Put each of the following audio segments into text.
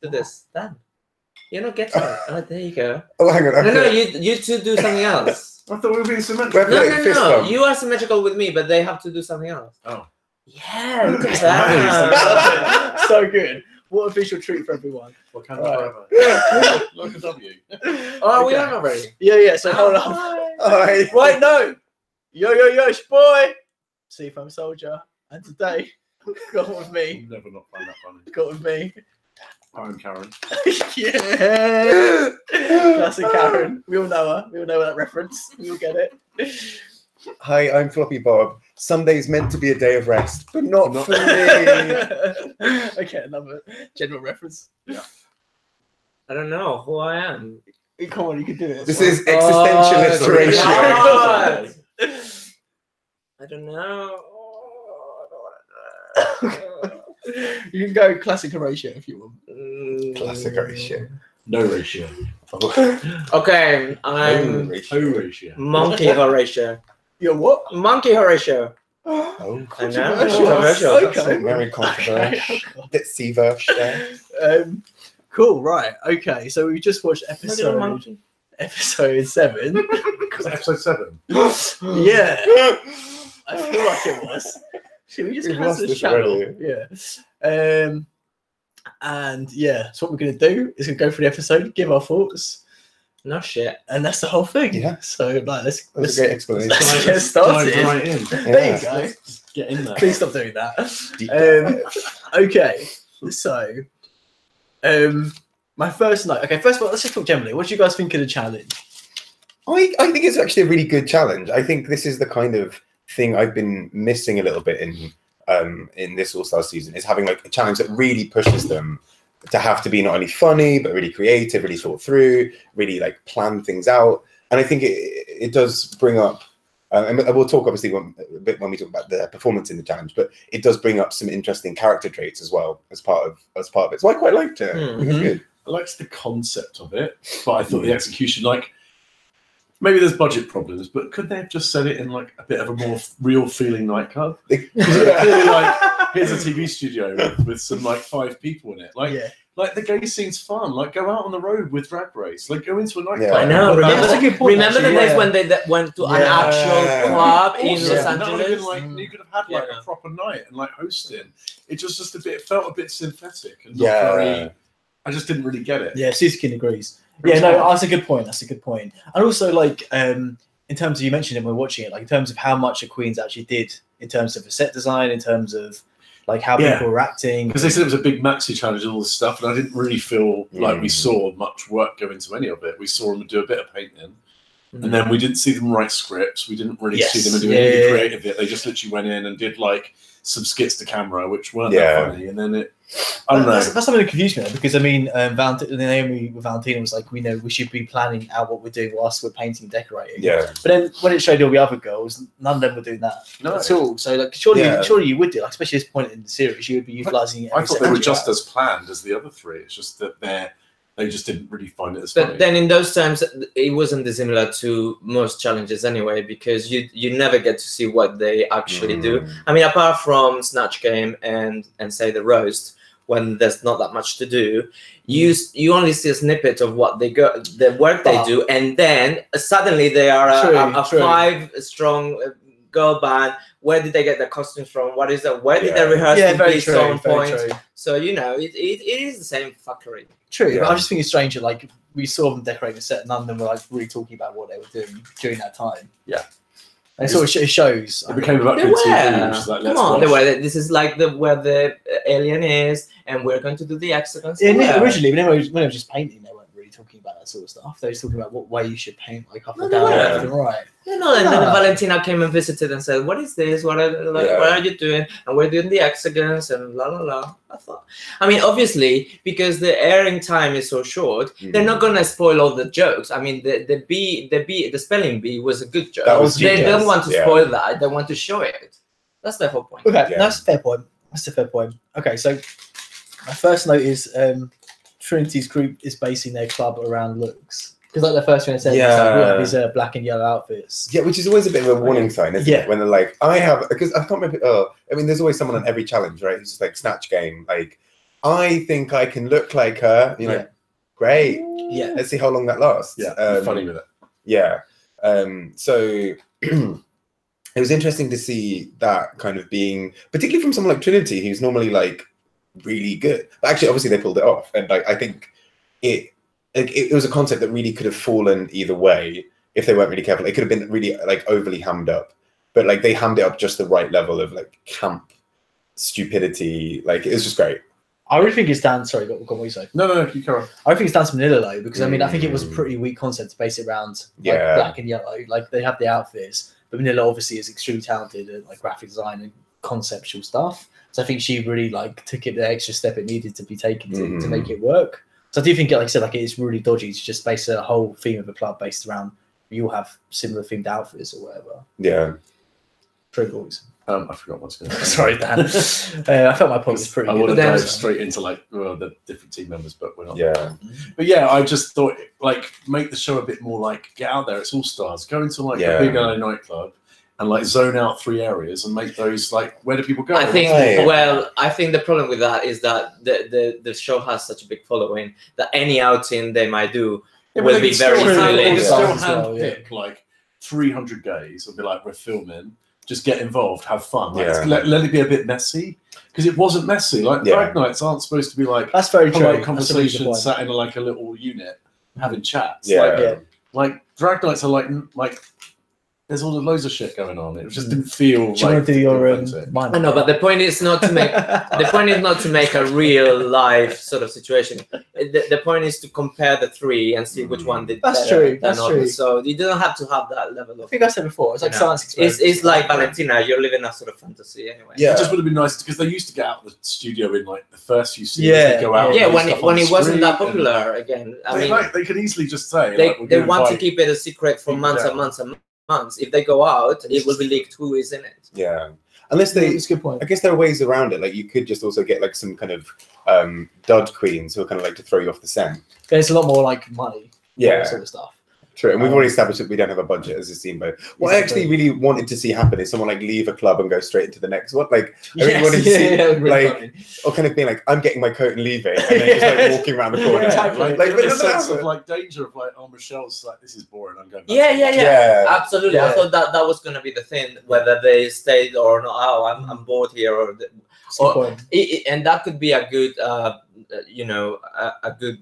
do this. Done. You're not getting it. Oh, there you go. Oh, hang on. No, you two do something else. I thought we were being symmetrical. No. You are symmetrical with me, but they have to do something else. Oh. Yeah, look at that. So good. What a visual treat for everyone. What kind of like a W. Oh, we are not ready. Yeah. So hold on. Hi. Wait, no. Yo, it's your boy. Seafoam Soldier. And today, got with me. You'll never not find that funny. Got with me. I'm Karen. Yeah. Classic Karen. We all know her. We all know that reference. We all get it. Hi, I'm Floppy Bob. Sunday's meant to be a day of rest, but not for me. Okay, another general reference. Yeah. I don't know who I am. Come on, you can do it. This is existentialist ratio. I don't know. You can go classic Horatio if you want. Classic Horatio. No ratio. Okay, I'm Horatio. Monkey Horatio. You're what? Monkey Horatio. Oh, I know. Controversial. okay. Very controversial. Bit C-verse there. Cool, right. Okay, so we just watched episode 7. Episode 7. Yeah. I feel like it was. Should we just cancel the channel? Yeah. And yeah, so what we're going to do is we'll go through the episode, give our thoughts. No shit. And that's the whole thing. Yeah. So like, let's That's a great explanation. let's get started. Dive right in. There you go. Get in there. Please stop doing that. Deep dive. Okay. So my first note. Okay, first of all, let's just talk generally. What do you guys think of the challenge? I think it's actually a really good challenge. I think this is the kind of thing I've been missing a little bit in this All-Star season, is having like a challenge that really pushes them to have to be not only funny but really creative, really thought through, really like plan things out. And I think it does bring up, and we'll talk obviously a bit when we talk about the performance in the challenge, but it does bring up some interesting character traits as well as part of it. So I quite liked it. I think it's good. I liked the concept of it, but I thought the execution, like, maybe there's budget problems, but could they have just said it in like a bit of a more real feeling nightclub? Clearly, like, here's a TV studio with some like 5 people in it. Like the gay scene's fun. Like, go out on the road with Drag Race. Like, go into a nightclub. I know. Remember the days yeah. when they went to an actual club in Los That would have been Angeles? like, you could have had like a proper night and like hosting. It just a bit, it felt a bit synthetic and not very. I just didn't really get it. Yeah, Suskin agrees. Yeah, no, that's a good point. That's a good point. And also, like, in terms of, you mentioned it when we were watching it, like in terms of how much the Queens actually did in terms of the set design, in terms of like how people were acting. Because they said it was a big maxi challenge and all this stuff, and I didn't really feel like we saw much work go into any of it. We saw them do a bit of painting, and then we didn't see them write scripts. We didn't really see them do any creative bit. They just literally went in and did like some skits to camera, which weren't that funny, and then I don't know. That's something that confused me though, because I mean, Naomi with Valentina was like, we know we should be planning out what we're doing whilst we're painting and decorating. Yeah. But then when it showed all the other girls, none of them were doing that at all. So like, surely you would do, like, especially at this point in the series, you would be utilising it. I thought they were just as planned as the other 3. It's just that they just didn't really find it as funny. But then in those times, it wasn't dissimilar to most challenges anyway, because you never get to see what they actually do. I mean, apart from Snatch Game and say the roast, when there's not that much to do, you only see a snippet of what the work they do, and then suddenly they are a 5-strong girl band. Where did they get their costumes from? What is that? Where did they rehearse to be so on point? So you know, it is the same fuckery. True, but I just think it's strange that like we saw them decorating the set, and none of them were like really talking about what they were doing during that time. Yeah. And so it shows. It became about good TV, which is like, come on, this is like where the alien is, and we're going to do the hexagons. Yeah, originally, when they were just painting, they weren't really talking about that sort of stuff. They were talking about what way you should paint, like up and down, left and right. And then Valentina came and visited and said, "What is this? What are you doing?" And we're doing the hexagons and la la la. I mean, obviously, because the airing time is so short, they're not gonna spoil all the jokes. I mean, the spelling bee was a good joke. They don't want to spoil that. They want to show it. That's their whole point. Okay, that's a fair point. That's a fair point. Okay, so my first note is Trinity's group is basing their club around looks. Because like the first thing I said, we have these black and yellow outfits. Yeah, which is always a bit of a warning sign, isn't it? When they're like, because I can't remember. I mean, there's always someone on every challenge, right? It's just like Snatch Game, like I think I can look like her. You know, Yeah. great. Yeah. Let's see how long that lasts. Yeah, funny with it. Yeah. So it was interesting to see that kind of being, particularly from someone like Trinity, who's normally like really good. But actually, obviously, they pulled it off, and like I think it was a concept that really could have fallen either way if they weren't really careful. It could have been really like overly hammed up, but like they hammed it up just the right level of like camp stupidity. Like it was just great. I really think it's down. Sorry, go on, what you say? No, you carry on. I think it's down to Manila though, because I mean, I think it was a pretty weak concept to base it around like black and yellow. Like they have the outfits, but Manila obviously is extremely talented at like graphic design and conceptual stuff. So I think she really like took it the extra step it needed to be taken to make it work. So I do think, like I said, like it's really dodgy to just base a whole theme of a club based around you all have similar themed outfits or whatever. Yeah. True boys. I forgot what's going to Sorry, Dan. I felt my point was pretty I good. want to But dive then- straight into like the different team members, but we're not. Yeah. But yeah, I just thought like make the show a bit more like get out there. It's all stars. Go into like a big LA nightclub and like zone out 3 areas and make those like where do people go? I think Right. well, I think the problem with that is that the show has such a big following that any outing they might do Yeah, but will they be can very still easily they can linked. still as well, handpick like 300 gays and be like, we're filming. Just get involved, have fun. Like, Yeah. let it be a bit messy because it wasn't messy. Like drag nights aren't supposed to be like That's very true. polite That's a really good conversation point. sat in like a little unit having chats. Yeah. Like drag nights are like there's all the loads of shit going on. It just didn't feel. Do you want to do your mind? I know, but the point is not to make a real life sort of situation. The point is to compare the three and see which one did That's better true, than that's others. true. So you don't have to have that level I of. think I said before, it's like Yeah. science experiment. It's like Valentina. You're living a sort of fantasy anyway. Yeah. It just would have been nice because they used to get out of the studio in like the first few seasons. Yeah, They'd go out. Yeah, and do when stuff it on the wasn't that street and popular again. I mean, they could easily just say they like, we're they gonna want to invite- keep it a secret for Keep it months down. and months and months. If they go out, it will be leaked who is in it. Yeah. Unless they, It's a good point. I guess there are ways around it. Like you could just also get like some kind of dud queens who are kind of like to throw you off the scent. There's a lot more like money. Yeah. That sort of stuff. True, and we've already established that we don't have a budget as a scene, but what I actually really wanted to see happen is someone like leave a club and go straight into the next one. Like I really wanted to see, like, or kind of being like, I'm getting my coat and leaving, and then just like walking around the corner. Yeah, exactly. Like, Like, like but the that's sense not- of like danger of like, oh, Michelle's like, this is boring. I'm going. Back Yeah, to yeah, watch yeah, Yeah. absolutely. I Yeah. thought that was going to be the thing, whether they stayed or not. Oh, I'm bored here, or It's a good point. and that could be a good, a good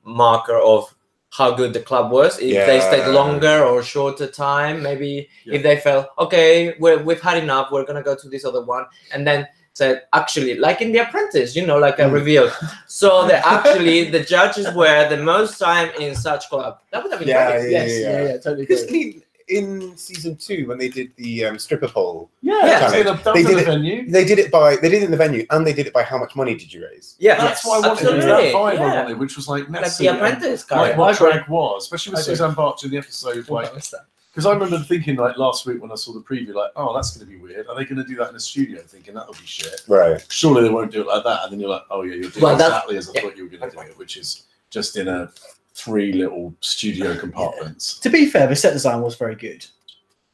marker of how good the club was. If they stayed Yeah. longer or shorter time, maybe if they felt okay, we've had enough, we're gonna go to this other one, and then said actually, like in The Apprentice, like a reveal. So the judges were the most time in such club. That would have been Yeah, great. Yes, yeah, totally Because agree. in season 2, when they did the stripper poll, Yeah. That was They in did the it- venue. they did it in the venue, and they did it by how much money did you raise? Yeah, That's why I wanted to do absolutely. that vibe I Yeah. wanted, which was like Like messy. The and Apprentice like guy. what I agree. drag was, especially with I agree. Suzanne Barch in the episode, like because I remember thinking like last week when I saw the preview, like, oh, that's going to be weird. Are they going to do that in a studio? Thinking that'll be shit. Right. Surely they won't do it like that. And then you're like, oh yeah, you're doing Well, that's- exactly as I thought you were going to do it, which is just in a 3 little studio compartments. To be fair, the set design was very good.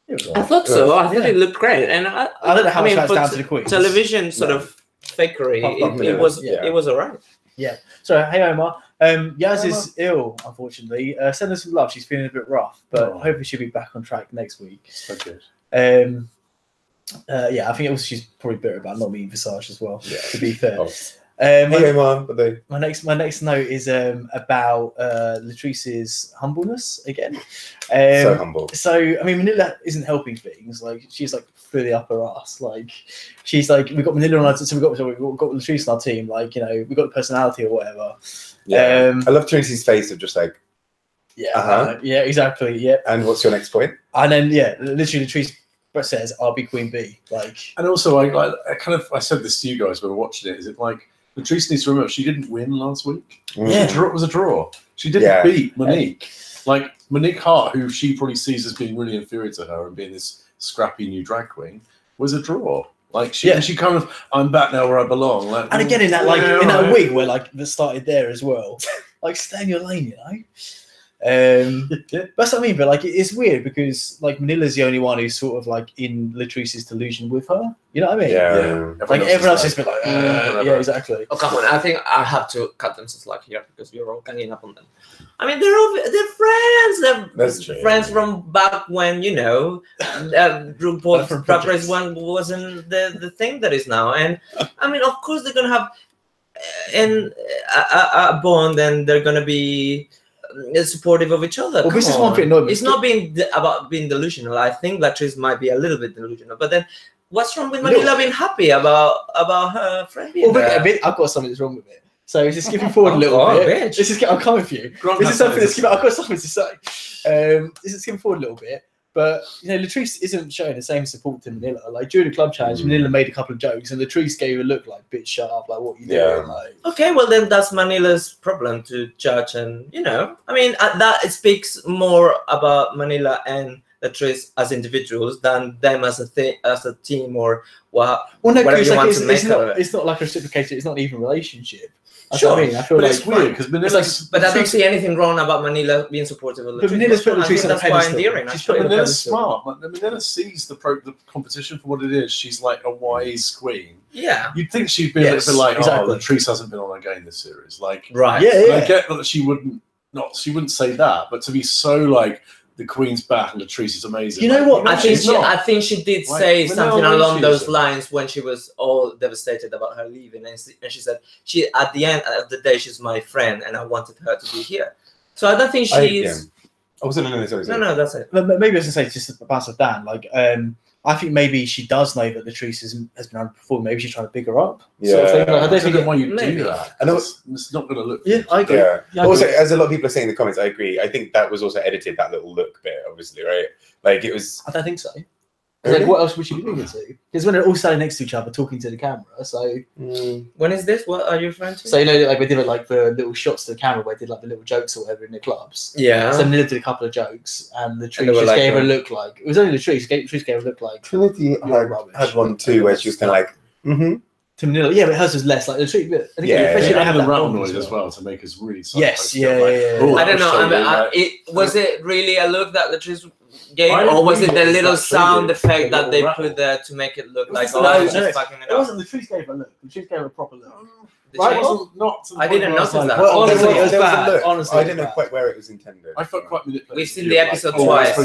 It was all I right. thought so. I thought Yeah. it looked great, and I don't know how much that's for down to the Queens. television sort No. of fakery. Apart from It was yeah. it was alright. So, hey Omar. Yaz is ill, unfortunately. Send us some love. She's feeling a bit rough, but Oh. hopefully she'll be back on track next week. So good. I think also she's probably bitter about not meeting Visage as well. Yeah. To be fair. Oh. Hey, Omar, but they... My next note is about Latrice's humbleness again. so humble. So I mean, Manila isn't helping things. Like she's like fully up her ass. Like she's like we got Manila on our so we got Latrice on our team. Like we got the personality or whatever. Yeah. I love Trinity's face of just like, Yeah, yeah, exactly. Yeah, and what's your next point? and then literally Latrice says, "I'll be Queen Bee." Like And also, I said this to you guys when we were watching it. Is it like Latrice needs to remember she didn't win last week? Yeah. It was a draw. She didn't Yeah. beat Monique. Like Monique Hart, who she probably sees as being really inferior to her and being this scrappy new drag queen, was a draw. Like she kind of, I'm back now where I belong. Like, and again in that yeah, in that right. wig where like that started there as well. Like stay in your lane, That's what I mean. But like, it's weird because like Manila's the only one who's sort of like in Latrice's delusion with her. You know what I mean? Yeah. Like everyone else is a bit like, yeah, exactly. Oh come on! I think I have to cut them some slack here because we're all ganging up on them. I mean, they're friends. That's true. Friends from back when RuPaul's Drag Race one wasn't the thing that is now. And I mean, of course they're gonna have a bond, and they're gonna be supportive of each other. Well, this is one thing. It's not about being delusional. I think Latrice might be a little bit delusional, but then what's wrong with Manila being happy about her friend being there? I've got something that's wrong with it. So just skipping forward a little bit. Bitch. This is I'm coming for you. This is something that's I've got something to say. This is skipping forward a little bit. But Latrice isn't showing the same support to Manila. Like during the club challenge, Manila made a couple of jokes, and Latrice gave a look like, "Bitch, shut up! Like, what you doing?" Like, okay, well then that's Manila's problem to judge, and I mean that it speaks more about Manila and Latrice as individuals than them as a team or whatever you want to make of it. It's not like a reciprocated. It's not even a relationship. Sure, I feel but like it's weird because Manila's. But I don't see anything wrong about Manila being supportive of Latrice. But Manila's put Latrice on a that's quite pedestal. endearing. Manila's smart. Manila sees the competition for what it is. She's like a wise queen. Yeah, you'd think she'd be a little bit like, oh, Latrice hasn't been on her game this series. Like, right? Yeah. I get that she wouldn't say that, but to be so like, the Queen's back and Latrice is amazing. You know what? I think she did say something along those lines when she was all devastated about her leaving, and she said at the end of the day she's my friend and I wanted her to be here. So I don't think she's. No, that's it. But maybe I was gonna say just about Dan. Like, I think maybe she does know that Latrice has been underperforming. Maybe she's trying to pick her up. Yeah. Sort of thing. Like, I don't think why you do that. And it's not going to look. Yeah, I agree. Yeah. I also, agree. as a lot of people are saying in the comments, I agree. I think that was also edited, that little look bit, obviously, right? Like it was. I don't think so. Really? Like, what else would she be doing to? Because when they're all standing next to each other, talking to the camera. So when is this? What are you referring to? So like we did like the little shots to the camera, where they did like the little jokes or whatever in the clubs. Yeah. So Manila did a couple of jokes, and Latrice just gave her a look like it was only Latrice. Latrice gave her a look like Trinity had one too, where she was kind of like, to Manila, yeah, but hers was less like Latrice. But I think they had the rattle noise as well to make us really. Yes, yeah. I don't know. Was it really a look that Latrice gave, or was it the little sound effect that they put there to make it look like she's fucking it up? It wasn't Latrice gave her a look. Latrice gave her a proper look. I didn't notice that. Well, honestly, it was bad. Honestly, I didn't know quite where it was intended. I felt quite manipulated. We've seen the episode twice.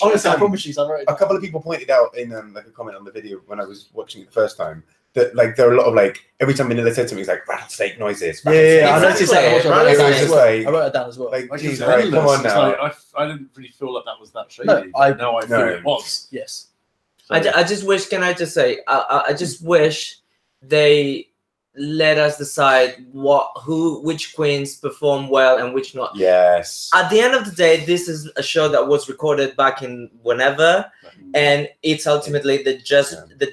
Honestly, I promise you, a couple of people pointed out in like a comment on the video when I was watching it the first time that like there are a lot of like every time Manila said something, it's like rattlesnake noises. Yeah, I noticed that. I wrote it down as well. Like, geez, right, come on now. I didn't really feel like that was that shady. No, now I feel it was. Yes. So, I just wish. Can I just say? I just wish they let us decide which queens perform well and which not. Yes. At the end of the day, this is a show that was recorded back in whenever, and it's ultimately the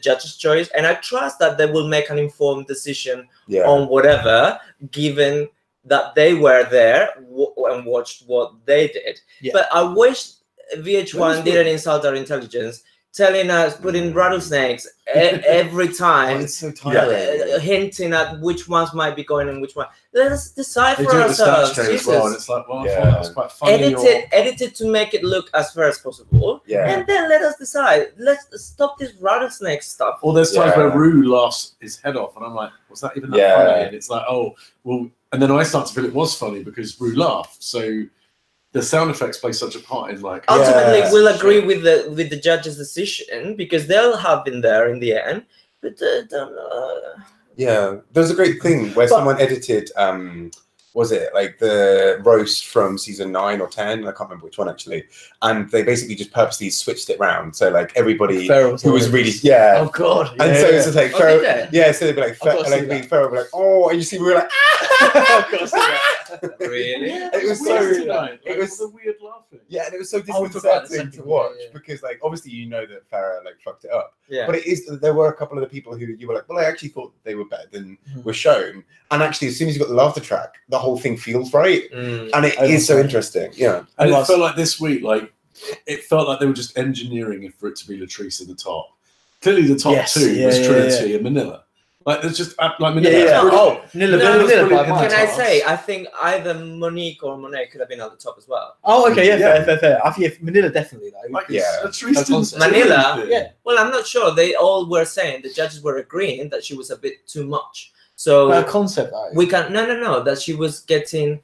judge's choice. And I trust that they will make an informed decision on whatever, given that they were there and watched what they did. Yeah. But I wish VH1 didn't insult our intelligence, telling us, putting rattlesnakes every time, so hinting at which ones might be going and which one. Let us decide for ourselves. As well, and it's like, well, I thought that was quite funny. Edited to make it look as fair as possible, and then let us decide. Let's stop this rattlesnake stuff. Or there's times where Rue laughs his head off, and I'm like, was that even that funny? And it's like, oh, well, and then I start to feel it was funny because Rue laughed. So the sound effects play such a part in like. Ultimately, we'll agree with the judge's decision because they'll have been there in the end. But there's a great thing where someone edited. Was it like the roast from season 9 or 10? I can't remember which one actually. And they basically just purposely switched it round. So like everybody who was really oh god. And so it's just like Farrell, so they'd be like Farrell would be like, oh, and you see we were like really? It was so it was a weird laughing. Yeah, and it was so disconcerting to watch because like obviously you know that Farrah like fucked it up. Yeah. But there were a couple of the people who you were like, well, I actually thought they were better than were shown. And actually as soon as you got the laughter track, the whole thing feels right. And it is so interesting. Yeah. And it felt like this week, like it felt like they were just engineering it for it to be Latrice at the top. Clearly the top two was Trinity and Manila. Like there's just like Manila. Yeah. No. Oh, Manila brilliant. by my Can I task. say, I think either Monique or Monet could have been at the top as well. Oh, okay, Yeah. fair. I think Manila definitely though. Like Yeah. Manila, Yeah. Well, I'm not sure. They all were saying, the judges were agreeing that she was a bit too much. So Her concept though. we can no, that she was getting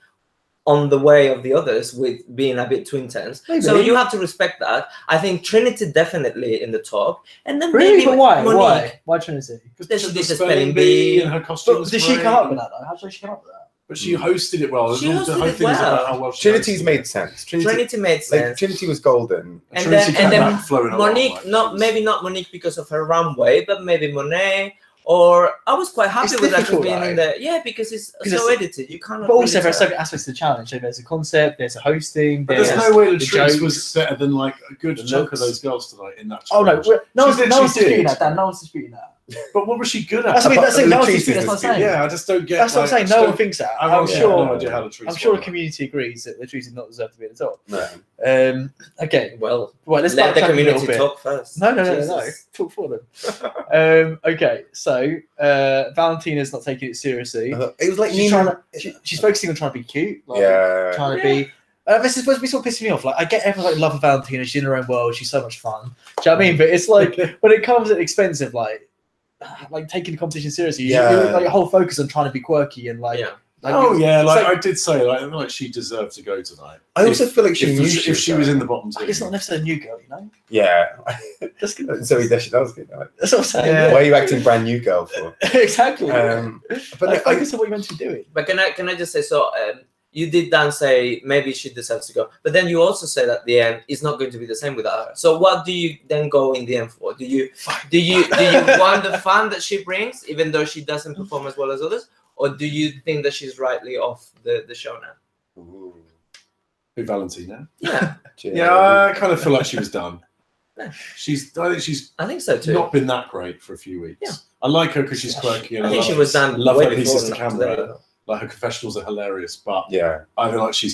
on the way of the others with being a bit too intense. Maybe. So you have to respect that. I think Trinity definitely in the top, and then Really? maybe But why? Monique. Why Trinity? Then she did the spelling spelling bee. and her costume. But was did she great. come up with that though? How did she come up with that? But she hosted it well. She The hosted whole it thing is well. about how well she Trinity's hosted made it. sense. Trinity made sense. Like Trinity was golden. And Trinity then, came back flowing along, Monique, like, not she was- maybe not Monique because of her runway, but maybe Monet. Or I was quite happy It's with that difficult, being though. in there. Yeah, because it's Because so edited. You cannot. But also really there's tell. certain aspects of the challenge. So there's a concept, there's a hosting, But there's there's no way the Latrice jokes. was better than like a good The chunk looks. of those girls tonight in that Oh no, challenge. no one's She disputing did. that, Dan. No one's disputing that. But what was she good at? That's what I mean. That's it. No one's Latrice disputing. is That's what I'm saying. Yeah, I just don't get. That's what I'm saying. No one thinks that. I'm I have sure. no idea how Latrice. I'm sure won the that. community agrees that Latrice did not deserve to be at the top. No. Okay. Well, Let's let the backtrack a little community bit. talk first. No. Jesus. Talk for them. Okay, so Valentina's not taking it seriously. It was like She's, Nina. she's focusing on trying to be cute. Like, Yeah. Trying to be. This is supposed to be sort of pissing me off. Like, I get everyone like love Valentina. She's in her own world. She's so much fun. Do you know what I mean? But it's like when it comes at the expense of like taking the competition seriously. Yeah. You like your whole focus on trying to be quirky and like. Yeah. Like, Oh yeah, it's like I did say, like she deserved to go tonight. I also feel like she if, knew if she was in the bottom like, two. it's not necessarily a new girl, you know. Yeah. That's good. Zoe Deschanel, that was good. Like, That's what I'm saying. Why are you acting brand new girl for? Exactly. But Like, I focus on what you're meant to be doing. But can I just say so? You did then say maybe she deserves to go, but then you also said at the end it's not going to be the same without her. So what do you then go in the end for? Do you want the fun that she brings, even though she doesn't perform as well as others, or do you think that she's rightly off the show now? Ooh. Who, Valentina? Yeah, Yeah, I kind of feel like she was done. I I think so too. not been that great for a few weeks. Yeah. I like her because she's quirky. And I think love she was done love way her before pieces to today. camera. Like her confessionals are hilarious, but Yeah. I feel like she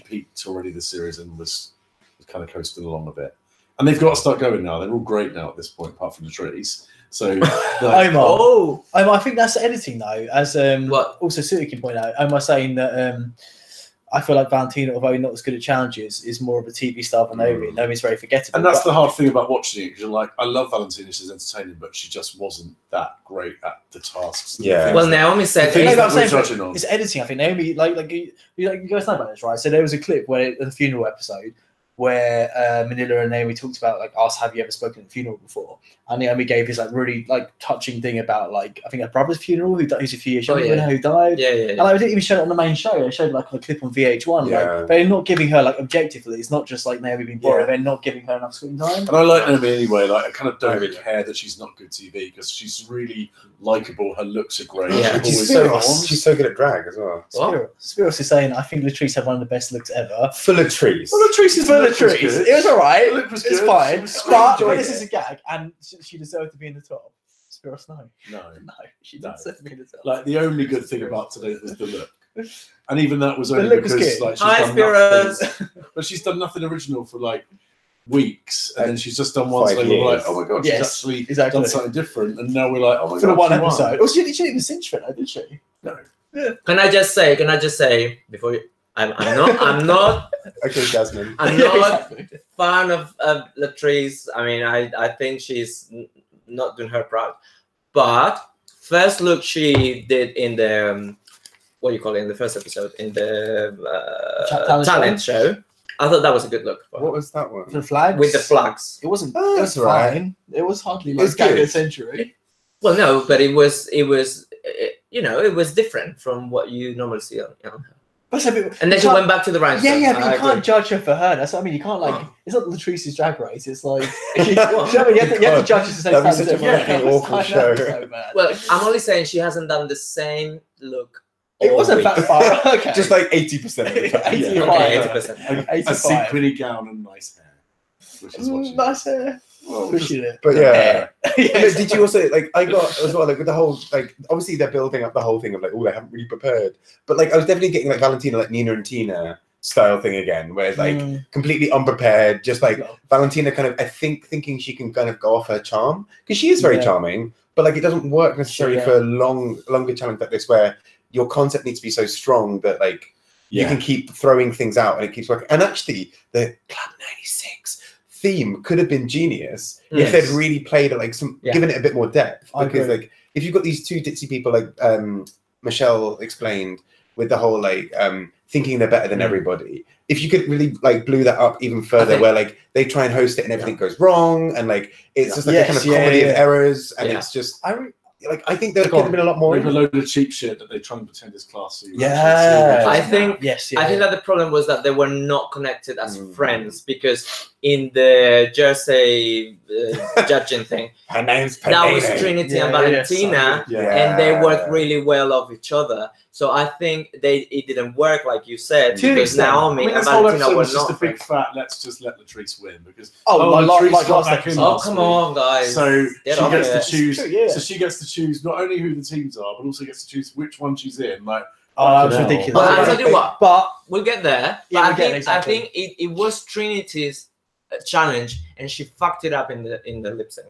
peaked already this series and was kind of coasting along a bit. And they've got to start going now. They're all great now at this point, apart from the trees. So like, Omar. Oh, I think that's editing though, as What? also Suti can point out. Omar saying that I feel like Valentina, although not as good at challenges, is more of a TV star than Naomi. Naomi's very forgettable. and that's But- the hard thing about watching it, because you're like, I love Valentina, she's entertaining, but she just wasn't that great at the tasks. and the Yeah. things well, that- Naomi said. things No, but that I'm saying we're judging on. it's editing. I think Naomi, like you guys know about this, right? So there was a clip where in the funeral episode where Manila and Naomi talked about like, asked, have you ever spoken at a funeral before? And Naomi gave this like really like touching thing about like I think her brother's funeral, who's a few years younger than her, who died. Yeah. And like, they didn't even show it on the main show. They showed like a clip on VH1. Yeah. Like, they're not giving her like objectively. It's not just like Naomi being boring. Yeah. They're not giving her enough screen time. And I like Naomi anyway. Like I kind of don't Really? care that she's not good TV because she's really likable. Her looks are great. Yeah. She's She's always so, she's so good at drag as well. What? Spiros is saying I think Latrice had one of the best looks ever. Full of trees. Well, Latrice's For look was Latrice, good. it was alright. The look was It's good. fine. She was But enjoyed this it. is a gag, and she deserved to be in the top. Spiros, no, No. she No. deserved to be in the top. Like the only good thing about today was the look, and even that was The only look was because good. like she's Hi, done nothing. Spiros. But she's done nothing original for like weeks, and then she's just done one. 5 So we're like, years. oh my god, Yes, she's actually exactly. done something different, and now we're like, oh my For the god, one she won. episode. Oh, she didn't even cinch for it, though, did she? No. Can I just say before you, I'm not Okay, Jasmine. I'm Yeah, not exactly. fan of Latrice. I mean, I think she's not doing her proud. But first look she did in the what do you call it in the first episode in the talent show. I thought that was a good look for her. What was that one? The flags With the flags. It wasn't. Oh, it was that's right. fine. It was hardly It like was gag of good. the century. Well, no, but it was it was different from what you normally see on her. That's a bit. And then you she can't- went back to the rhinestones. Yeah, but I you can't agree. judge her for her. That's what I mean. You can't like. Oh. It's not Latrice's Drag Race. It's like. Well, you know what I mean? You have to God, judge it the same that'd be time. such a as everyone fucking else. awful I know, show. it's so bad. Well, I'm only saying she hasn't done the same look. it all wasn't week. that far. Okay. Just like 80% of the time. 80. Yeah. Okay, Yeah. 80%. A 85. sequiny gown and nice hair, which is what she Nice hair. Well, Pushing it. But yeah. Yeah, But did you also like? I got as well like with the whole like. Obviously, they're building up the whole thing of like, oh, they haven't really prepared. But like, I was definitely getting like Valentina, like Nina and Tina style thing again, where it's like completely unprepared. Just like Valentina, kind of, I think thinking she can kind of go off her charm because she is very Yeah. charming, but like it doesn't work necessarily for a longer challenge like this, where your concept needs to be so strong that like you can keep throwing things out and it keeps working. And actually, the Club 96 theme could have been genius if they'd really played it, like given it a bit more depth. Because like if you've got these two ditzy people, like Michelle explained, with the whole like thinking they're better than everybody. If you could really like blew that up even further, where like they try and host it and everything goes wrong, and like it's just like a kind of comedy of errors, and it's just I think there could have been a lot more. With a load of cheap shit that they try and pretend is classy. I think that the problem was that they were not connected as friends, because in the Jersey judging thing, her name's that was Trinity and Valentina, and they worked really well off each other. So I think it didn't work, like you said, because Naomi and Valentina were just a big friends. fat. Let's just let Latrice win, because Latrice got back in last come week. on, guys. So she gets to choose. True, So she gets to choose not only who the teams are, but also gets to choose which one she's in. Like, that was ridiculous. But I'll tell you what, but we'll get there. Yeah, But I think it was Trinity's challenge, and she fucked it up in the lip sync.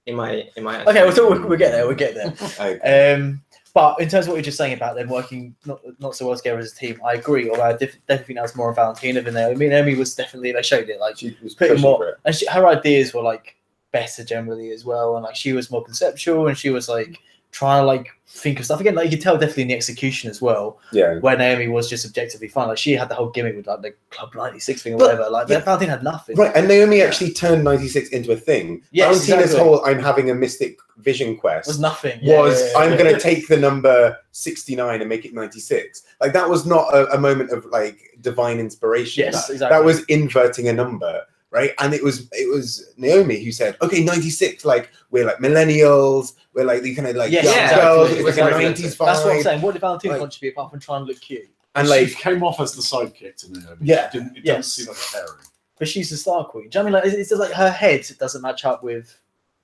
In my okay, we'll get there. We'll get there. But in terms of what you're just saying about them working not so well together as a team, I agree. Although I definitely think that's more of Valentina than Naomi. Naomi was definitely, they showed it, like she was putting more, and her ideas were like better generally as well, and like she was more conceptual, and she was like trying to like think of stuff again. Like you could tell definitely in the execution as well. Yeah. Where Naomi was just objectively fine. Like she had the whole gimmick with like the Club 96 thing or whatever. Like Valentina had nothing. Right, and Naomi actually turned 96 into a thing. Yes, Valentina's whole "I'm having a mystic vision quest" was nothing. I'm going to take the number 69 and make it 96. Like that was not a moment of like divine inspiration. Yes, that was inverting a number. Right, and it was Naomi who said, "Okay, 96. Like we're like millennials. We're like the kind of like young girls. It was like 90s vibe." That's what I'm saying. What did Valentina contribute apart from trying to look cute? And like she came off as the sidekick to Naomi. Yeah, it doesn't seem like a pairing. But she's the star queen. Do you know what I mean? Like it's just like her head doesn't match up with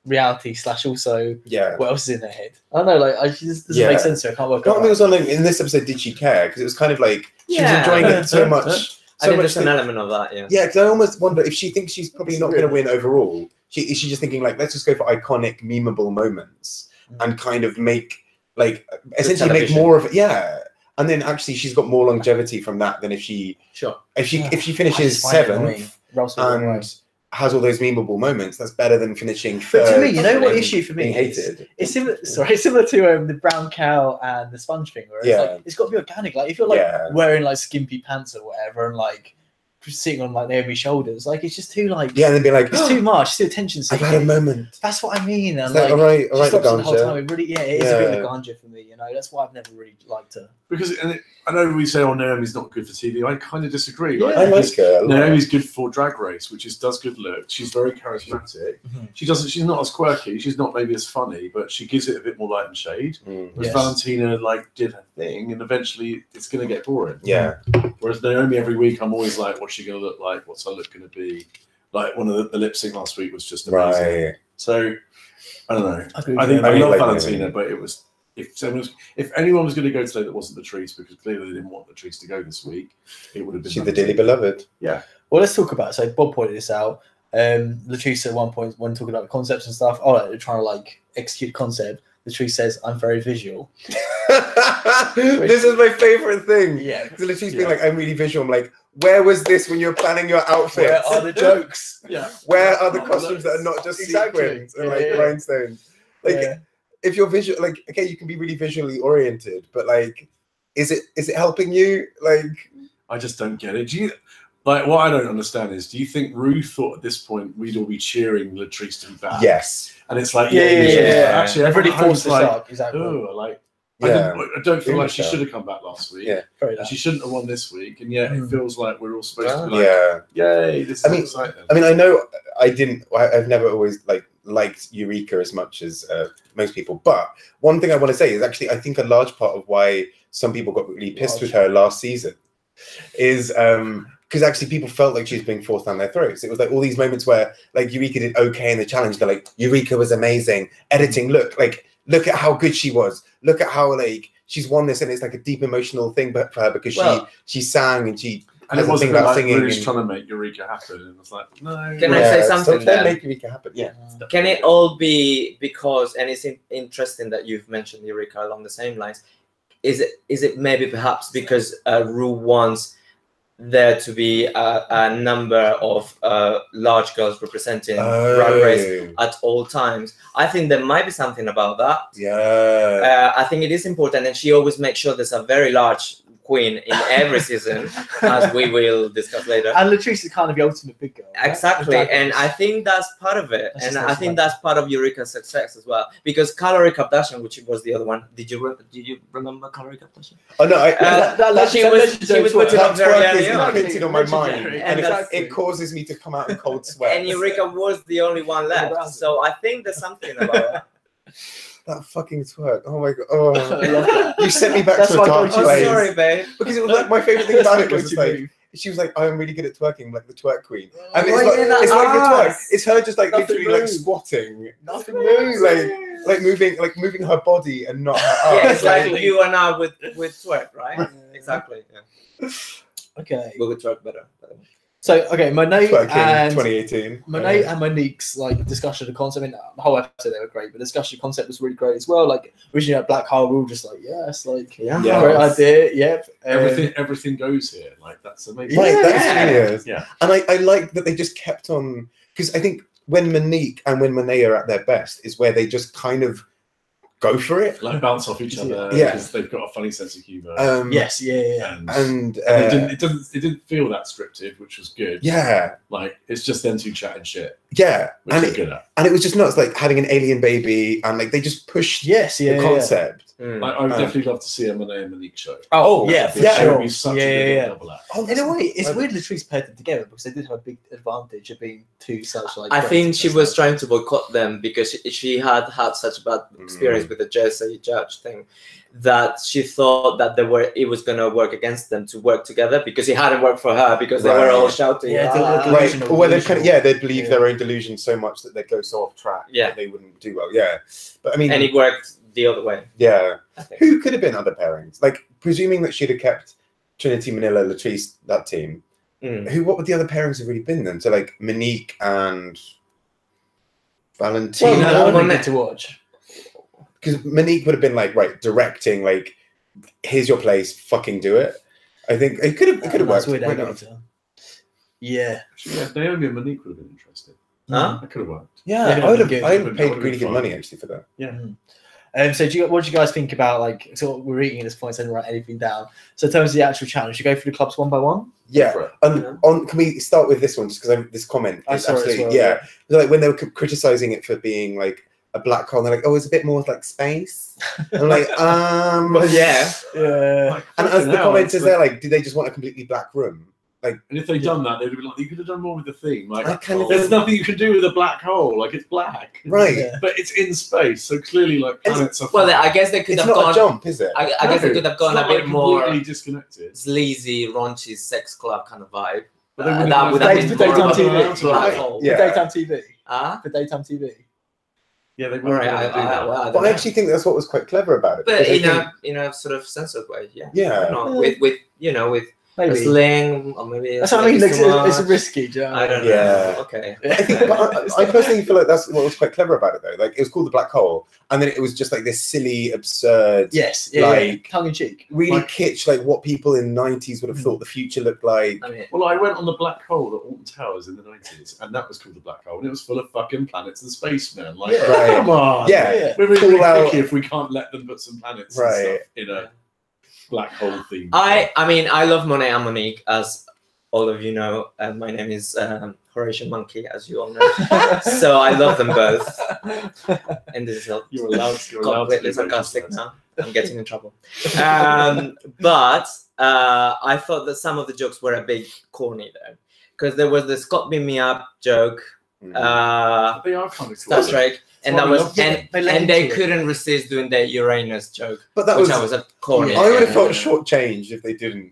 reality / also what else is in her head. I don't know. Like she just doesn't make sense to her. I can't work out. I was wondering in this episode, did she care? Because it was kind of like she was enjoying it so much. I think there's an element of that, Yeah, because I almost wonder if she thinks she's probably not going to win overall. Is she just thinking like, let's just go for iconic, memeable moments and kind of make like essentially make more of it. Yeah, and then actually she's got more longevity from that than if she finishes 7th and has all those memeable moments. That's better than finishing 3rd. But to me, you know what issue for me being hated. It's similar. Sorry, similar to the brown cow and the sponge thing. Where it's like it's got to be organic. Like if you're like wearing like skimpy pants or whatever, and like sitting on like Naomi's shoulders, like it's just too like and then be like it's too much. It's too attention seeking. I've had a moment. That's what I mean. And like, all right, the whole time. It really, it is a bit of a ganja for me. You know, that's why I've never really liked her. Because I know we say, "Oh, Naomi's not good for TV." I kind of disagree. Yeah. I like her. Naomi's good for Drag Race, which does good look. She's very charismatic. She's not as quirky. She's not maybe as funny, but she gives it a bit more light and shade. Whereas Valentina like did her thing, and eventually it's going to get boring. Yeah. Whereas Naomi, every week I'm always like, "What's she going to look like? What's her look going to be?" Like one of the lip sync last week was just amazing. Right. So I don't know. I think I love Valentina, but it was. If anyone was going to go today that wasn't Latrice, because clearly they didn't want Latrice to go this week, it would have been. She's the dearly beloved. Yeah. Well, let's talk about it. So Bob pointed this out. Latrice at one point, when talking about the concepts and stuff, they're trying to like execute a concept. Latrice says, "I'm very visual." This is my favorite thing. Yeah. Because Latrice being like, "I'm really visual." I'm like, where was this when you were planning your outfits? Where are the jokes? Where are the costumes that are not just sequins and like rhinestones? Like. If you're visual, like, okay, you can be really visually oriented, but like, is it helping you? Like, I just don't get it. Do you like what I don't understand is, do you think Ruth thought at this point we'd all be cheering Latrice to be back? Yes. And it's like, actually, everybody forced this up. Exactly. I don't feel like she should have come back last week. Yeah. And she shouldn't have won this week, and yet it feels like we're all supposed to be like, yay, this is exciting. I mean, I know I've never always liked Eureka as much as most people, but one thing I want to say is actually I think a large part of why some people got really pissed with her last season is because actually people felt like she was being forced down their throats. It was like all these moments where like Eureka did okay in the challenge. They're like, Eureka was amazing. Editing, look at how good she was. Look at how like she's won this, and it's like a deep emotional thing for her because she sang and she And has it a was a thing bit about like singing. Rue's and- trying to make Eureka happen, and it's like, no. Can I say Yeah, something so don't then? make Eureka happen. Yeah. Can it all be because, and it's interesting that you've mentioned Eureka along the same lines, is it maybe perhaps because Rue wants there to be a number of large girls representing Drag Race at all times? I think there might be something about that. Yeah. I think it is important, and she always makes sure there's a very large queen in every season, as we will discuss later. And Latrice is kind of the ultimate big girl. Right? Exactly, and I think that's part of it, That's and just I think that's part of Eureka's success as well. Because Calorie Kardashian, which was the other one, did you remember Calorie Kardashian? Oh no, She was putting on very early on. imprinted on my mind, and Exactly. it causes me to come out in cold sweat. And Eureka was the only one left, so I think there's something about it. That fucking twerk! Oh my god! Oh, you sent me back That's to a why I dark got you- place. Oh, sorry, babe. Because it was like my favorite thing about it was just like Move. she was like, "I'm really good at twerking, like the twerk queen." And Well, it's, yeah, like, it's not even twerk; ass. it's her just like Nothing literally like moves. squatting, Nothing moves. like moving her body and not her arms. Yeah, it's like Exactly. you and I with twerk, right? Exactly. Yeah. Okay. But with twerk better. by the way. So okay, Monet Twerking and 2018. Monet and Monique's like discussion of the concept. I mean, the whole episode they were great, but the discussion of concept was really great as well. Like originally at Black Hole, we were all just like, yes, like Yeah. great idea. Yep. Everything goes here. Like that's amazing. Right, that's Yeah. genius. Yeah. And I like that they just kept on, because I think when Monique and when Monet are at their best is where they just kind of go for it. Like bounce off each other Yeah. because they've got a funny sense of humor. Yes. Yeah. And And it didn't feel that scripted, which was good. yeah, Like it's just them two chatting shit, yeah, which and they're it, good at. and it was just nuts, like having an alien baby, and like they just pushed Yes. Yeah. the concept. Mm. Like, I would definitely love to see a Monet and Monique show. Oh, yeah, It yeah. would be such a good double act. Oh, In a way, it's I- weird Latrice paired them together because they did have a big advantage of being two such like. I great think she was personalities. trying to boycott them because she had such a bad experience with the Jersey judge thing that she thought that it was going to work against them to work together because it hadn't worked for her because they were all shouting. Yeah, "Ah." the Right. delusional Well, they'd kind of, delusion. they'd believe Yeah. their own delusion so much that they'd go so off track. Yeah. that they wouldn't do well. Yeah, but I mean, And it worked the other way, yeah. I think. Who could have been other pairings? Like, presuming that she'd have kept Trinity, Manila, Latrice, that team. Mm. What would the other pairings have really been then? So like Monique and Valentina. Well, Tina, that would be Monet. good to watch. Because Monique would have been like, right, directing, like, here's your place, fucking do it. I think it could have That's worked. weird, Why I not? get it. Yeah. Actually, yeah, Naomi and Monique would have been interesting. Huh? That could have worked. Yeah, Maybe I would have. good. I would That have paid would have really been good fun. money actually for that. So what do you guys think about like? So we're eating at this point, so I didn't write anything down. So in terms of the actual challenge, you go through the clubs one by one. Yeah. For it. Can we start with this one just because this comment I is saw it as absolutely well, Like when they were criticizing it for being like a black hole, they're like, oh, it's a bit more like space. And I'm like, Well, yeah. Yeah. Like, And as fucking the hell, commenters, it's they're like, did they just want a completely black room? and if they'd done that, they'd have been like, you could have done more with the theme. Like, I kind of there's nothing you can do with a black hole. Like, it's black. Right. Yeah. But it's in space, so clearly, like, planets are. Well, fine. I guess they could It's have not gone. a jump, is it? I guess they could have gone It's a not, bit like, more completely disconnected. sleazy, raunchy sex club kind of vibe. But they wouldn't That have would had have For been more daytime of a TV. black Right. hole. Yeah. For daytime TV. Huh? For daytime TV. Yeah, they All wouldn't right. have to do that. Well, I But don't I know. actually think that's what was quite clever about it. But because I in think- a sort of censored way, yeah. Yeah. Why not? With with a Maybe. sling or maybe. That's what I mean. maybe It's too much. risky. Do you know? I don't Yeah. know. Okay. I think, but I personally feel like that's what was quite clever about it, though. Like it was called the black hole, and then it was just like this silly, absurd, Yes. Yeah. Like- tongue in cheek. really Like- kitsch, like what people in the '90s would have thought the future looked like. I mean, Well, I went on the black hole at Alton Towers in the 90s, and that was called the black hole, and it was full of fucking planets and spacemen. Like, Yeah. Right. come on. Yeah. We're really, Call really out- picky if we can't let them put some planets Right. and stuff in a black hole theme. I mean, I love Monet and Monique, as all of you know. My name is Horatian Monkey, as you all know. So I love them both. And this is You're allowed completely to do sarcastic racial now. I'm getting in trouble. But I thought that some of the jokes were a bit corny though, because there was the Scott Beam Me Up joke, Mhm. They are kind of Star cool. Trek, and why that we was love them. and they couldn't resist doing the Uranus joke, But that which was. I was a corny. I would have Yeah. felt shortchanged if they didn't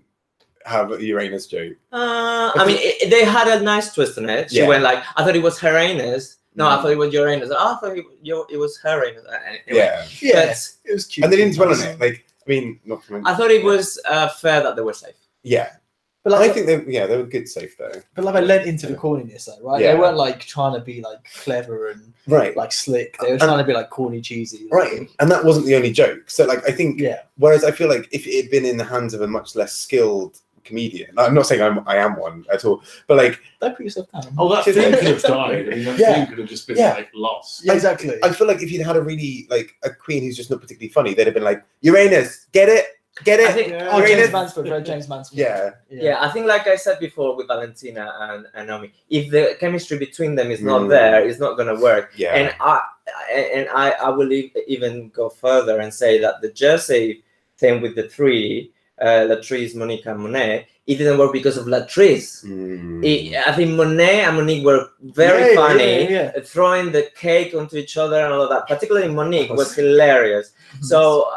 have a Uranus joke. I mean, they had a nice twist on it. She Yeah. went like, I thought it was her anus. No, I Mm. thought it was Uranus. I thought it was her anus. Anyway, Yeah, Yeah. but It was cute. and they didn't dwell on it. Like, I mean, not to mention. I thought it was fair that they were safe. Yeah, But I like, think they were good safe though. but like, they led into the corniness, though, right? Yeah. They weren't like trying to be like clever and Right. like slick. They were trying to be like corny, cheesy. Right. And that wasn't the only joke. So like I think Yeah. whereas I feel like if it had been in the hands of a much less skilled comedian, I'm not saying I am one at all, but like Don't put yourself down. Oh, that thing could have died. I mean, that Yeah. thing could have just been Yeah. like lost. Yeah, exactly. I feel like if you'd had a really like a queen who's just not particularly funny, they'd have been like, Uranus, get it? I think, Yeah. Oh, Uranus. James Mansfield, very James Mansfield. Yeah. yeah, I think like I said before with Valentina and Naomi, if the chemistry between them is not there, it's not gonna work. Yeah. And I will even go further and say that the Jersey thing with the three, Latrice, Monique, and Monet, it didn't work because of Latrice. I think Monet and Monique were very funny, throwing the cake onto each other and all of that. Particularly Monique was hilarious. So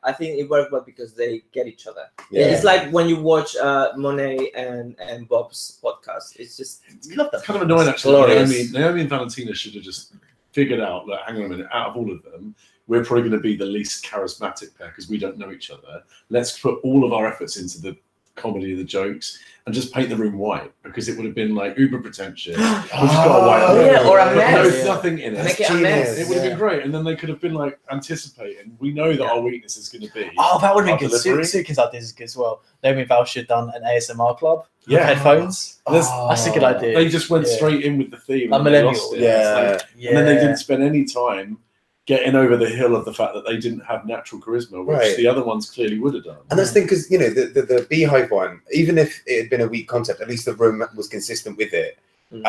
I think it worked well because they get each other. Yeah. It's like when you watch Monet and Bob's podcast. It's just It's kind of annoying actually. Glorious. Naomi and Valentina should have just figured out that, hang on a minute, out of all of them, we're probably going to be the least charismatic pair because we don't know each other. Let's put all of our efforts into the comedy, the jokes, and just paint the room white because it would have been like uber pretentious. We've just got a white room. or a There's mess. nothing in it. Make it a mess. It would have been great, and then they could have been like anticipating. We know that our weakness is going to be. Oh, that would have our been good. delivery. Sukin's idea is good as well. Naomi and Val should have done an ASMR club. with Yeah. headphones. That's a good idea. They just went Yeah. straight in with the theme. Like and they millennial. lost it. Yeah. It's like- and then they didn't spend any time getting over the hill of the fact that they didn't have natural charisma, which Right. the other ones clearly would have done. And that's the thing, because the Beehive one, even if it had been a weak concept, at least the room was consistent with it. And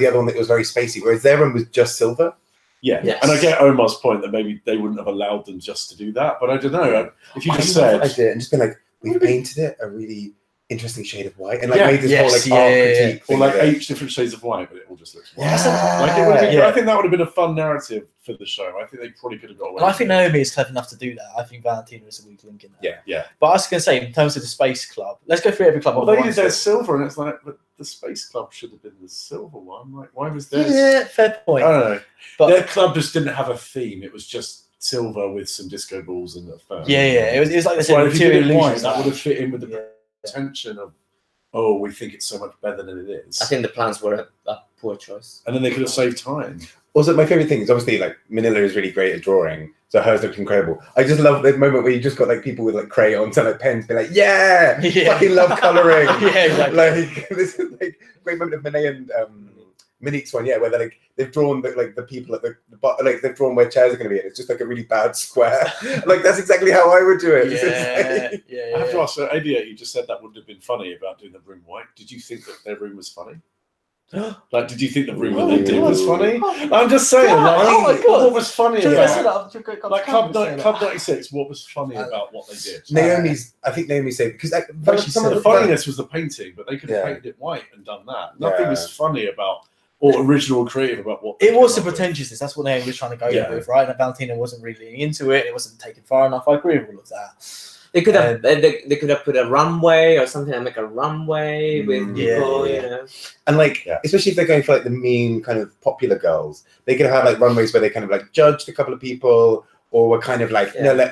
the other one that was very spacey, whereas their room was just silver. Yeah, Yes. and I get Omar's point that maybe they wouldn't have allowed them just to do that, but I don't know. If you just said, I did, and just been like, we've painted it a really interesting shade of white, and like Yeah. made this whole like art critique or thing like of it. 8 different shades of white, but it all just looks white. Yeah. Like it would have been, Yeah. I think that would have been a fun narrative for the show. I think they probably could have got away. And I with think it. Naomi is clever enough to do that. I think Valentina is a weak link in that. Yeah. Yeah. But I was going to say, in terms of the Space Club, let's go through every club. Well, on they one did their side. silver, and it's like, but the Space Club should have been the silver one. Like, why was theirs? Yeah, fair point. I don't know. But Their club just didn't have a theme. It was just silver with some disco balls and a phone. yeah, it was like they That's said, why if you did material it white, illusions. that would have fit in with the Yeah. tension of, oh, we think it's so much better than it is. I think the plans were a poor choice. And then they could have saved time. Also, my favorite thing is obviously like Manila is really great at drawing, so hers looked incredible. I just love the moment where you just got like people with like crayons and like pens, be like, yeah, fucking love coloring. Yeah, exactly. Like this is like a great moment of Monet and Monique's one, yeah, where they're like they've drawn the people at the like they've drawn where chairs are going to be, and it's just like a really bad square. Like that's exactly how I would do it. It's insane. I have to ask, so Aviator, you just said that wouldn't have been funny about doing the room white. Did you think that their room was funny? Like, did you think the room that they did was funny? I'm just saying, like, oh my God. what was funny Do you about guys it? say that? Like Club 96, what was funny about what they did? I think Naomi said because like, What she some The of the funniness was the painting, but they could have Yeah. painted it white and done that. Nothing Yeah. was funny about or original or creative about what they It was the came up with. pretentiousness. That's what Naomi was trying to go Yeah. with, right? And Valentina wasn't really leaning into it. It wasn't taken far enough. I agree with all of that. They could have they could have put a runway or something and make a runway with people, you know. And like, especially if they're going for like the mean kind of popular girls, they could have like runways where they kind of like judged a couple of people, or were kind of like, no, let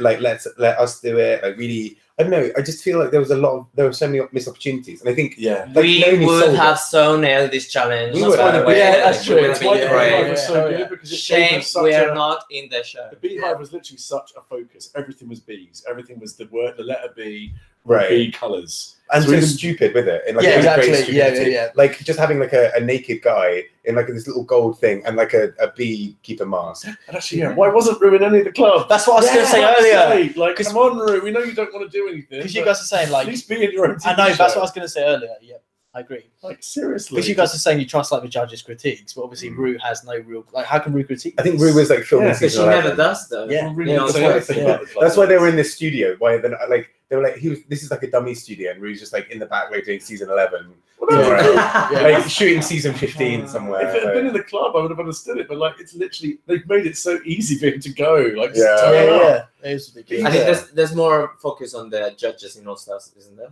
us do it. Like really, I don't know. I just feel like there were so many missed opportunities, and I think Yeah. like, We Naomi would sold have it. so nailed this challenge. We That's would why have. the way Yeah, it that's would true. have That's why been the great. Beehive was so good because it gave Shame them such we a- are not in the show. The Beehive was literally such a focus. Everything was bees. Everything was the letter B, Right. B colours. And So so even- stupid with it. And, like, Yeah, really great exactly. Yeah, stupidity. yeah. Like just having like a naked guy in like this little gold thing and like a beekeeper mask. And actually, why wasn't Rue in any of the club? That's what I was going to say earlier. Like, come on, Rue. We know you don't want to do anything. Because you but guys are saying, at like, least be in your own I TV know, show. that's what I was going to say earlier. Yeah, I agree. Like, seriously. Because you guys are saying you trust like the judges' critiques, but obviously Rue has no real, like, how can Rue critique? I think this? Rue was like filming Yeah, Because she season 11. never does though. Yeah. Really You know, didn't say so- anything about the club. That's why they were in this studio. Why then like they were like this is like a dummy studio and Rue's just like in the back like doing season 11. Yeah. Like shooting season 15 somewhere. If it had been in the club, I would have understood it. But like, it's literally they've made it so easy for him to go. Like, just Yeah. turn up. It is ridiculous. I think there's more focus on the judges in All Stars, isn't there,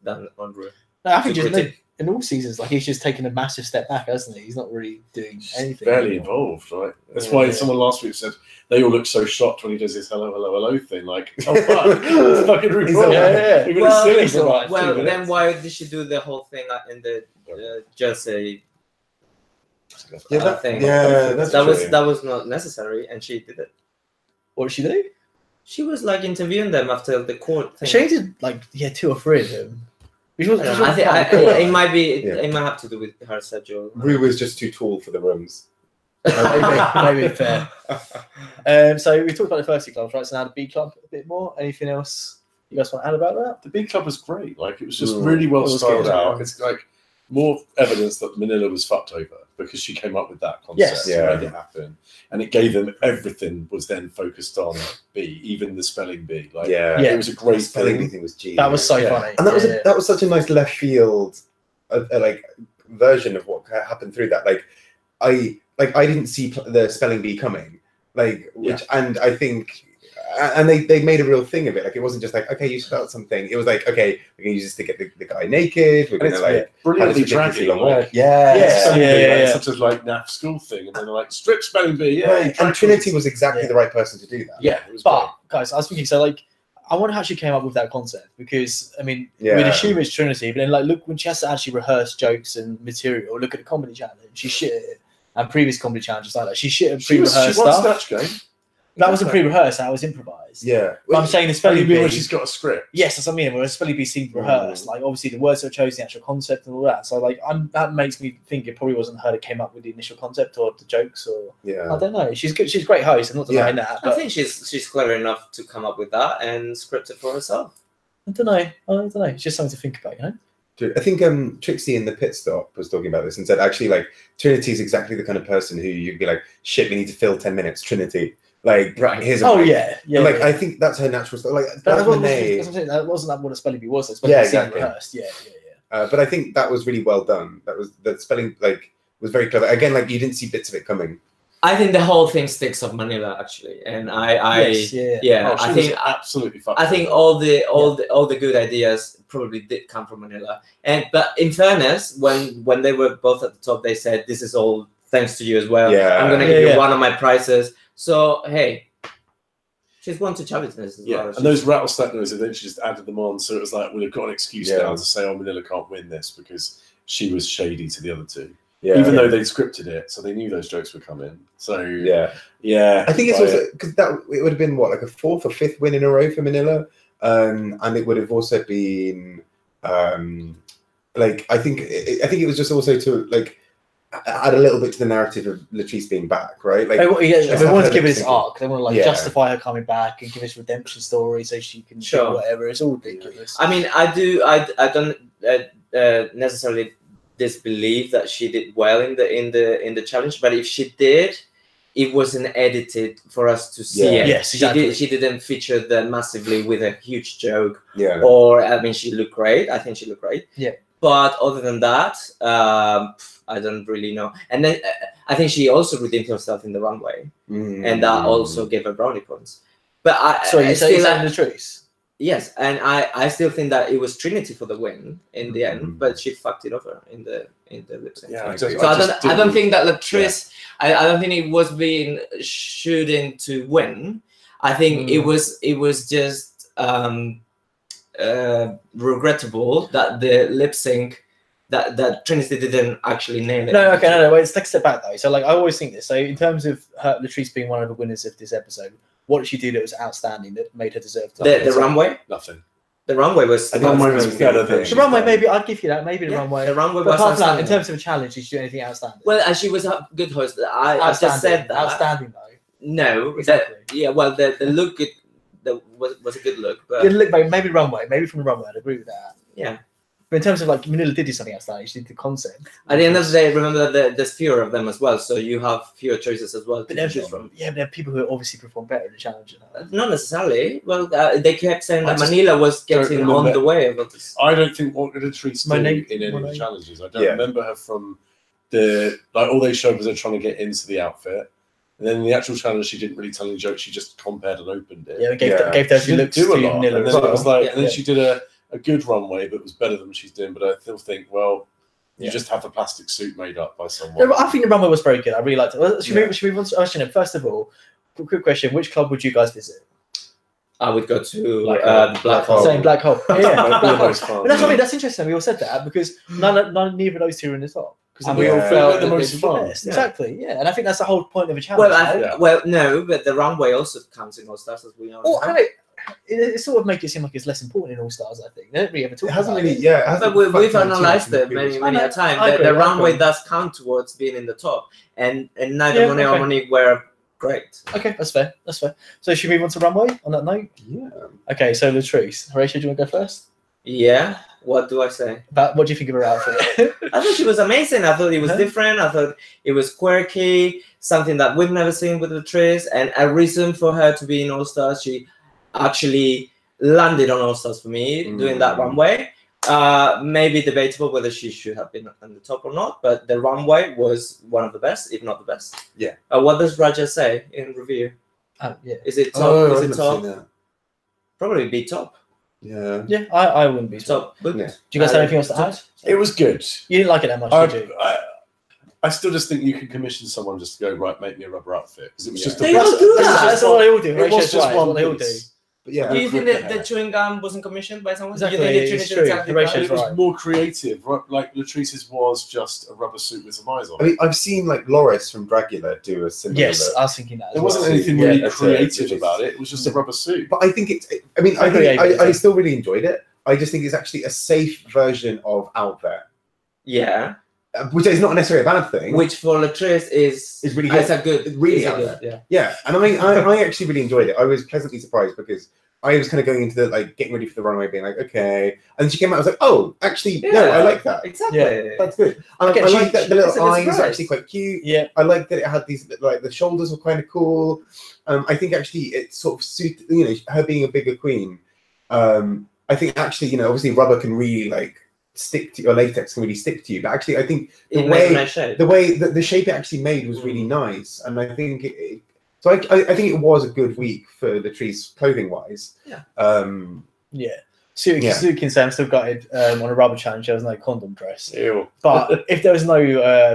than on Rue. No, I think to just critique. in all seasons, like he's just taken a massive step back, hasn't he? He's not really doing anything. Barely involved, right? That's why someone last week said they all look so shocked when he does his hello thing. Like, oh fuck, it's fucking RuPaul. Well, then why did she do the whole thing in the jersey? Thing? That was not necessary, and she did it. What did she do? She was like interviewing them after the court thing. She did like 2 or 3 of them. I think it might be. It might have to do with her schedule. Rue was just too tall for the rooms. maybe fair. So we talked about the first 2 clubs, right? So now the B club a bit more. Anything else you guys want to add about that? The B club was great. Like it was just really well styled out. It's like more evidence that Manila was fucked over because she came up with that concept and made it happen, and it gave them everything. Was then focused on B, even the spelling bee. Like, it was a great spelling bee thing. Was genius. That was so funny, and that was such a nice left field, like version of what happened through that. Like I didn't see the spelling bee coming, and I think. And they made a real thing of it. Like it wasn't just like, okay, you spelled something. It was like, okay, we're gonna use this to get the guy naked. We're gonna like brilliantly draggy. Such as like NAF school thing, and then like strip spelling bee. And Trinity was exactly the right person to do that. Yeah, it was but guys, I was thinking, so like, I wonder how she came up with that concept because I mean, we'd assume it's Trinity, but then like, look when she has to actually rehearse jokes and material. Look at the comedy challenge, she shit at it, and previous comedy challenges like that. She shit at pre-rehearsed stuff. Snatch Game. That wasn't pre-rehearsed. That was improvised. Yeah, but I'm saying the spelling bee. When she's got a script. Yes, that's what I mean. Where a spelling bee seemed rehearsed, like obviously the words that were chosen, the actual concept, and all that. So like, that makes me think it probably wasn't her that came up with the initial concept or the jokes, or I don't know. She's good. She's a great host. I'm not denying that. But I think she's clever enough to come up with that and script it for herself. I don't know. It's just something to think about, you know. I think Trixie in the pit stop was talking about this and said actually like Trinity's exactly the kind of person who you'd be like, shit, we need to fill 10 minutes, Trinity. Like, here's a I think that's her natural style. Like, that wasn't what a spelling bee was. Exactly. Rehearsed. But I think that was really well done. The spelling was very clever. Again, like you didn't see bits of it coming. I think the whole thing sticks of Manila actually, and I think absolutely. I think all the good ideas probably did come from Manila. But in fairness, when they were both at the top, they said, "This is all thanks to you as well. I'm gonna give you one of my prizes." So hey, she's won 2 challenges as well. And those rattlesnake noises, then she just added them on, so it was like we've got an excuse now to say, "Oh, Manila can't win this because she was shady to the other 2." Even though they'd scripted it, so they knew those jokes would come in. So I think it's also because it would have been what, like a 4th or 5th win in a row for Manila, and it would have also been I think it was just also to like add a little bit to the narrative of Latrice being back, right? Like they want to give it its arc. They want to justify her coming back and give us redemption story so she can do whatever. It's all ridiculous. I mean, I don't necessarily disbelieve that she did well in the challenge, but if she did, it wasn't edited for us to see it. Yes, exactly. She didn't feature that massively with a huge joke. Or I mean, she looked great. I think she looked great. But other than that, I don't really know. And then I think she also redeemed herself in the runway, and that also gave her brownie points. But you say Latrice? Yes, and I still think that it was Trinity for the win in the end, but she fucked it over in the lip sync. Yeah, so I don't think that Latrice. I don't think it was being shooting to win. I think it was just regrettable that the lip sync that Trinity didn't actually nail it. No, wait, let's take a step back though. So like I always think this. So in terms of Latrice being one of the winners of this episode, what did she do that was outstanding that made her deserve to the runway? Nothing. The runway was better. The runway, maybe I'd give you that. Maybe the runway. The runway was outstanding. In terms of a challenge, did she do anything outstanding? Well, and she was a good host. I just said that. Outstanding though. No, exactly. Well, the look was a good look, but good look, maybe runway. Maybe from the runway, I'd agree with that. Yeah. But in terms of like Manila did do something outstanding. She did the concept. At the end of the day, remember that there's fewer of them as well, so you have fewer choices as well to choose from. Yeah, but there are people who obviously perform better in the challenge. Not necessarily. Well, they kept saying that Manila was getting on the way of this. I don't think what Latrice did in any of the challenges. I don't remember her from all they showed was her trying to get into the outfit. And then in the actual challenge, she didn't really tell any jokes. She just compared and opened it. Yeah, gave those looks to Manila. And then it was like, and then she did a good runway, but it was better than what she's doing. But I still think, well, You just have a plastic suit made up by someone. No, but I think the runway was very good. I really liked it. Well, should we move on to Ocean? First of all, quick question: which club would you guys visit? I would go to Black Hole. Same Black Hole. Yeah, Black Hole. Fun. But that's what I mean. That's interesting. We all said that because neither of those two are in the top. And we all felt the most fun. Yes, exactly. Yeah, and I think that's the whole point of a challenge. Well, no, but the runway also counts in All Stars, as we know. Well, it sort of makes it seem like it's less important in All Stars. I think they don't really ever talk. It hasn't about really, it. yeah. It hasn't But we've factored analysed into it the many previous- a time. I agree, The I runway agree. does count towards being in the top, and neither Yeah, Monet or okay. Monique were great. Okay, that's fair. That's fair. So should we move on to runway on that note? Yeah. Okay, so Latrice, Horatio, do you want to go first? Yeah. What do I say? About what do you think of her outfit? I thought she was amazing. I thought it was Uh-huh. different. I thought it was quirky, something that we've never seen with Latrice, and a reason for her to be in All Stars. She actually landed on All Stars for me doing that runway. Maybe debatable whether she should have been on the top or not, but the runway was one of the best, if not the best. Yeah. What does Raja say in review? Yeah. Is it top? Oh, I Is haven't it top? seen that. Probably be top. Yeah. Yeah, I wouldn't be. Top. But Yeah. Do you guys have anything else to add? It was good. You didn't like it that much, did you? I still just think you can commission someone just to go, right, make me a rubber outfit. Because it was just They all do that. That's what they all do. It was Horatia's just right, one what they all do. piece. But yeah. Do you think With that the the chewing gum wasn't commissioned by someone? Exactly, You think it's the true. exactly Horatio's It was right. more creative. Right? Like Latrice's was just a rubber suit with some eyes on I it. mean, I've seen like Loris from Dragula do a similar Yes, look. I was thinking that. As There well. wasn't anything Yeah, really that's creative it. about it. It was just a rubber suit. But I think it's. I mean, I agree, I still really enjoyed it. I just think it's actually a safe version of Out There, Yeah. which is not necessarily a bad thing. Which for Latrice is really good. It's a good. It's really it's a out good. Yeah. Yeah, and I actually really enjoyed it. I was pleasantly surprised because I was kind of going into the like getting ready for the runway, being like, okay, and then she came out. I was like, oh, actually, no, I like that. Exactly. Yeah. That's good. And Okay, I like that the it's little a eyes are surprise. actually quite cute. Yeah. I like that it had these like the shoulders were kind of cool. I think actually it sort of suited her being a bigger queen. I think actually obviously rubber can really like stick to you, or latex can really stick to you. But actually I think It made a nice shape. the way that the shape it actually made was really nice, and I think so. I think it was a good week for Latrice clothing wise. Yeah. Yeah. Sue can say I'm still gutted on a rubber challenge. There was no condom dress. Ew. But if there was no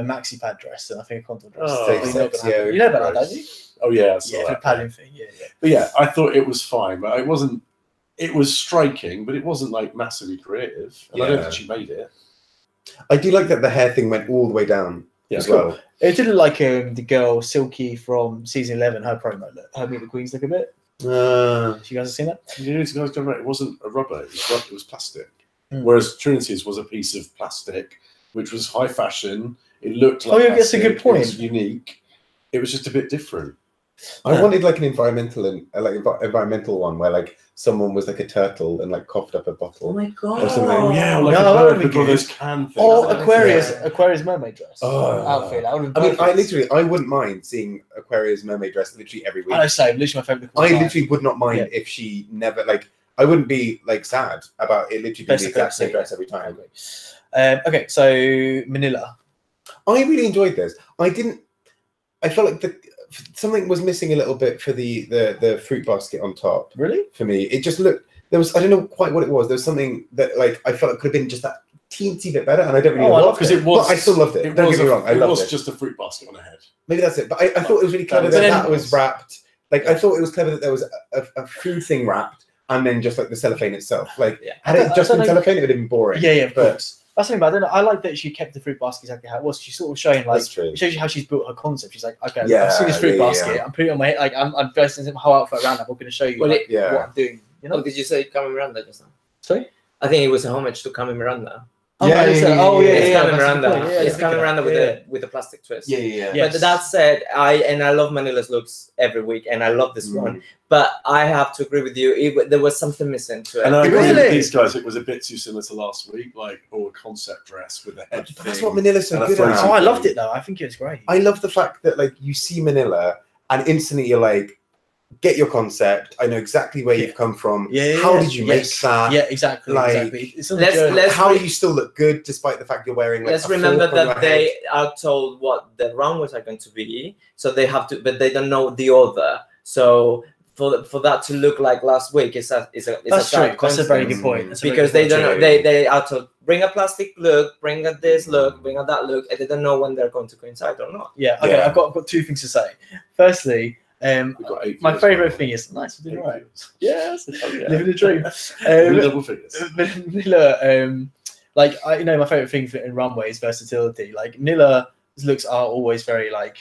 maxi pad dress, then I think a condom dress. Oh, is probably not gonna happen. yeah, You know about that, don't you? Oh yeah, I saw Yeah, for the that. padding thing. Yeah, yeah. But yeah, I thought it was fine, but it wasn't. It was striking, but it wasn't like massively creative. And I don't Yeah. think she made it. I do like that the hair thing went all the way down Yeah, as it's cool. well. It did look like the girl Silky from season 11. Her promo look. Her Meet the Queens look a bit. You guys have seen that? You know, guys go right. It wasn't a rubber. It was plastic. Mm. Whereas Trinity's was a piece of plastic, which was high fashion. It looked like. Oh, yeah, that's a good plastic. point. It was unique. It was just a bit different. I wanted like an environmental one where like someone was like a turtle and like coughed up a Oh bottle. my god. Or something. Oh yeah, like No, a that bird would be with all good. those can things. Or Yeah. Aquarius mermaid dress Oh. outfit. That would have I been mean, perfect. I wouldn't mind seeing Aquaria's mermaid dress literally every week. I know, same. Literally my favorite. I literally would not mind Yeah. if she never like. I wouldn't be like sad about it literally being Best the exact same thing. dress every I time. agree. Okay, so Manila. I really enjoyed this. I felt like something was missing a little bit for the fruit basket on top. Really? For me, it just looked. There was I don't know quite what it was. There was something that like I felt it could have been just that teensy bit better, and I don't really. Oh, I know love what. because it was. But I still loved it. Don't get me wrong. I it loved was it. just a fruit basket on a head. Maybe that's it. But I thought it was really clever But that then- that was wrapped. Like I thought it was clever that there was a food thing wrapped, and then just like the cellophane itself. Like Yeah. had I it don't- just I been don't know- cellophane, it would have been boring. Yeah, of but course. That's something. But I don't know. I like that she kept the fruit basket exactly how it was. She's sort of showing like That's true. it shows you how she's built her concept. She's like, okay, Yeah, I've seen this fruit yeah, basket. yeah. I'm putting it on my head. Like I'm dressing my whole outfit around. I'm going to show you Well, like, yeah. what I'm doing. You know? Oh, did you say Carmen Miranda just now? Sorry. I think it was a homage to Carmen Miranda. Oh, Yeah, I didn't say- yeah, oh, yeah, It's yeah. Carmen that's a good Miranda. point. Yeah, It's yeah, Carmen Miranda yeah. with a plastic twist. yeah. Yeah. But that said, I love Manila's looks every week, and I love this one. But I have to agree with you. There was something missing to it. And I agree Really? with these guys. It was a bit too similar to last week, like or a concept dress with a head. That's thing. what Manila's so And a good photo. at. Oh, I loved it though. I think it was great. I love the fact that like you see Manila and instantly you're like, get your concept. I know exactly where you've come from. Yeah. How did you make Yes. that? Yeah, exactly. Like, exactly. It's on the let's- journey. let's- How you still look good despite the fact you're wearing like Let's a remember fork on that your they head. are told what the runways are going to be, so they have to, but they don't know the other. So for that to look like last week is a That's true. That's a very good point. Because they don't know, they are to bring a plastic look, bring a this look, bring a that look, and they don't know when they're going to coincide or not. Yeah. Okay. I've got 2 things to say. Firstly, my favourite thing is nice. We're doing all right. Yes, living the dream. Double figures. Vanilla, like my favourite thing in runway is versatility. Like Vanilla looks are always very like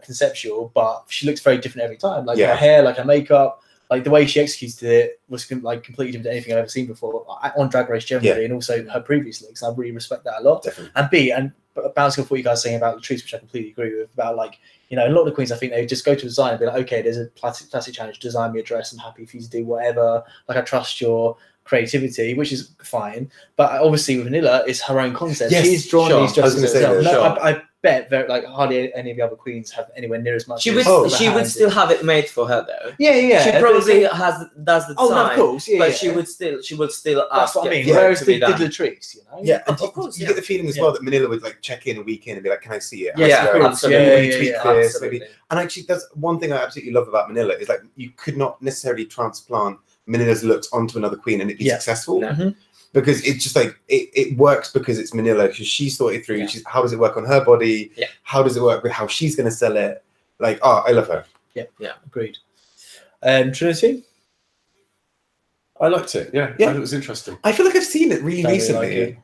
conceptual, but she looks very different every time. Like her hair, like her makeup, like the way she executed it was like completely different to anything I've ever seen before on Drag Race generally, and also her previous looks. I really respect that a lot. Definitely. And bouncing off what you guys are saying about Latrice, which I completely agree with, about like, a lot of the queens, I think they just go to design and be like, okay, there's a plastic challenge, design me a dress, I'm happy for you to do whatever, like I trust your creativity, which is fine. But obviously with Vanilla, it's her own concept. Yes, she's drawn these dresses herself. I bet like hardly any of the other queens have anywhere near as much. She would still have it made for her though. Yeah. She probably does the design. Oh, no, of course, but she would still ask. That's what I mean. it Whereas to be did done. Latrice, Yeah, and of course, you get the feeling as well that Manila would like check in a week in and be like, "Can I see it?" Absolutely. Tweak this, maybe. And actually, that's one thing I absolutely love about Manila is like you could not necessarily transplant Manila's looks onto another queen and it'd be successful. No. Because it's just like it works because it's Manila, because she's thought it through. How does it work on her body? How does it work with how she's going to sell it? Like, I love her. Yeah, agreed. Trinity, I liked it. Yeah, Yeah. it was interesting. I feel like I've seen it really recently. Really like it.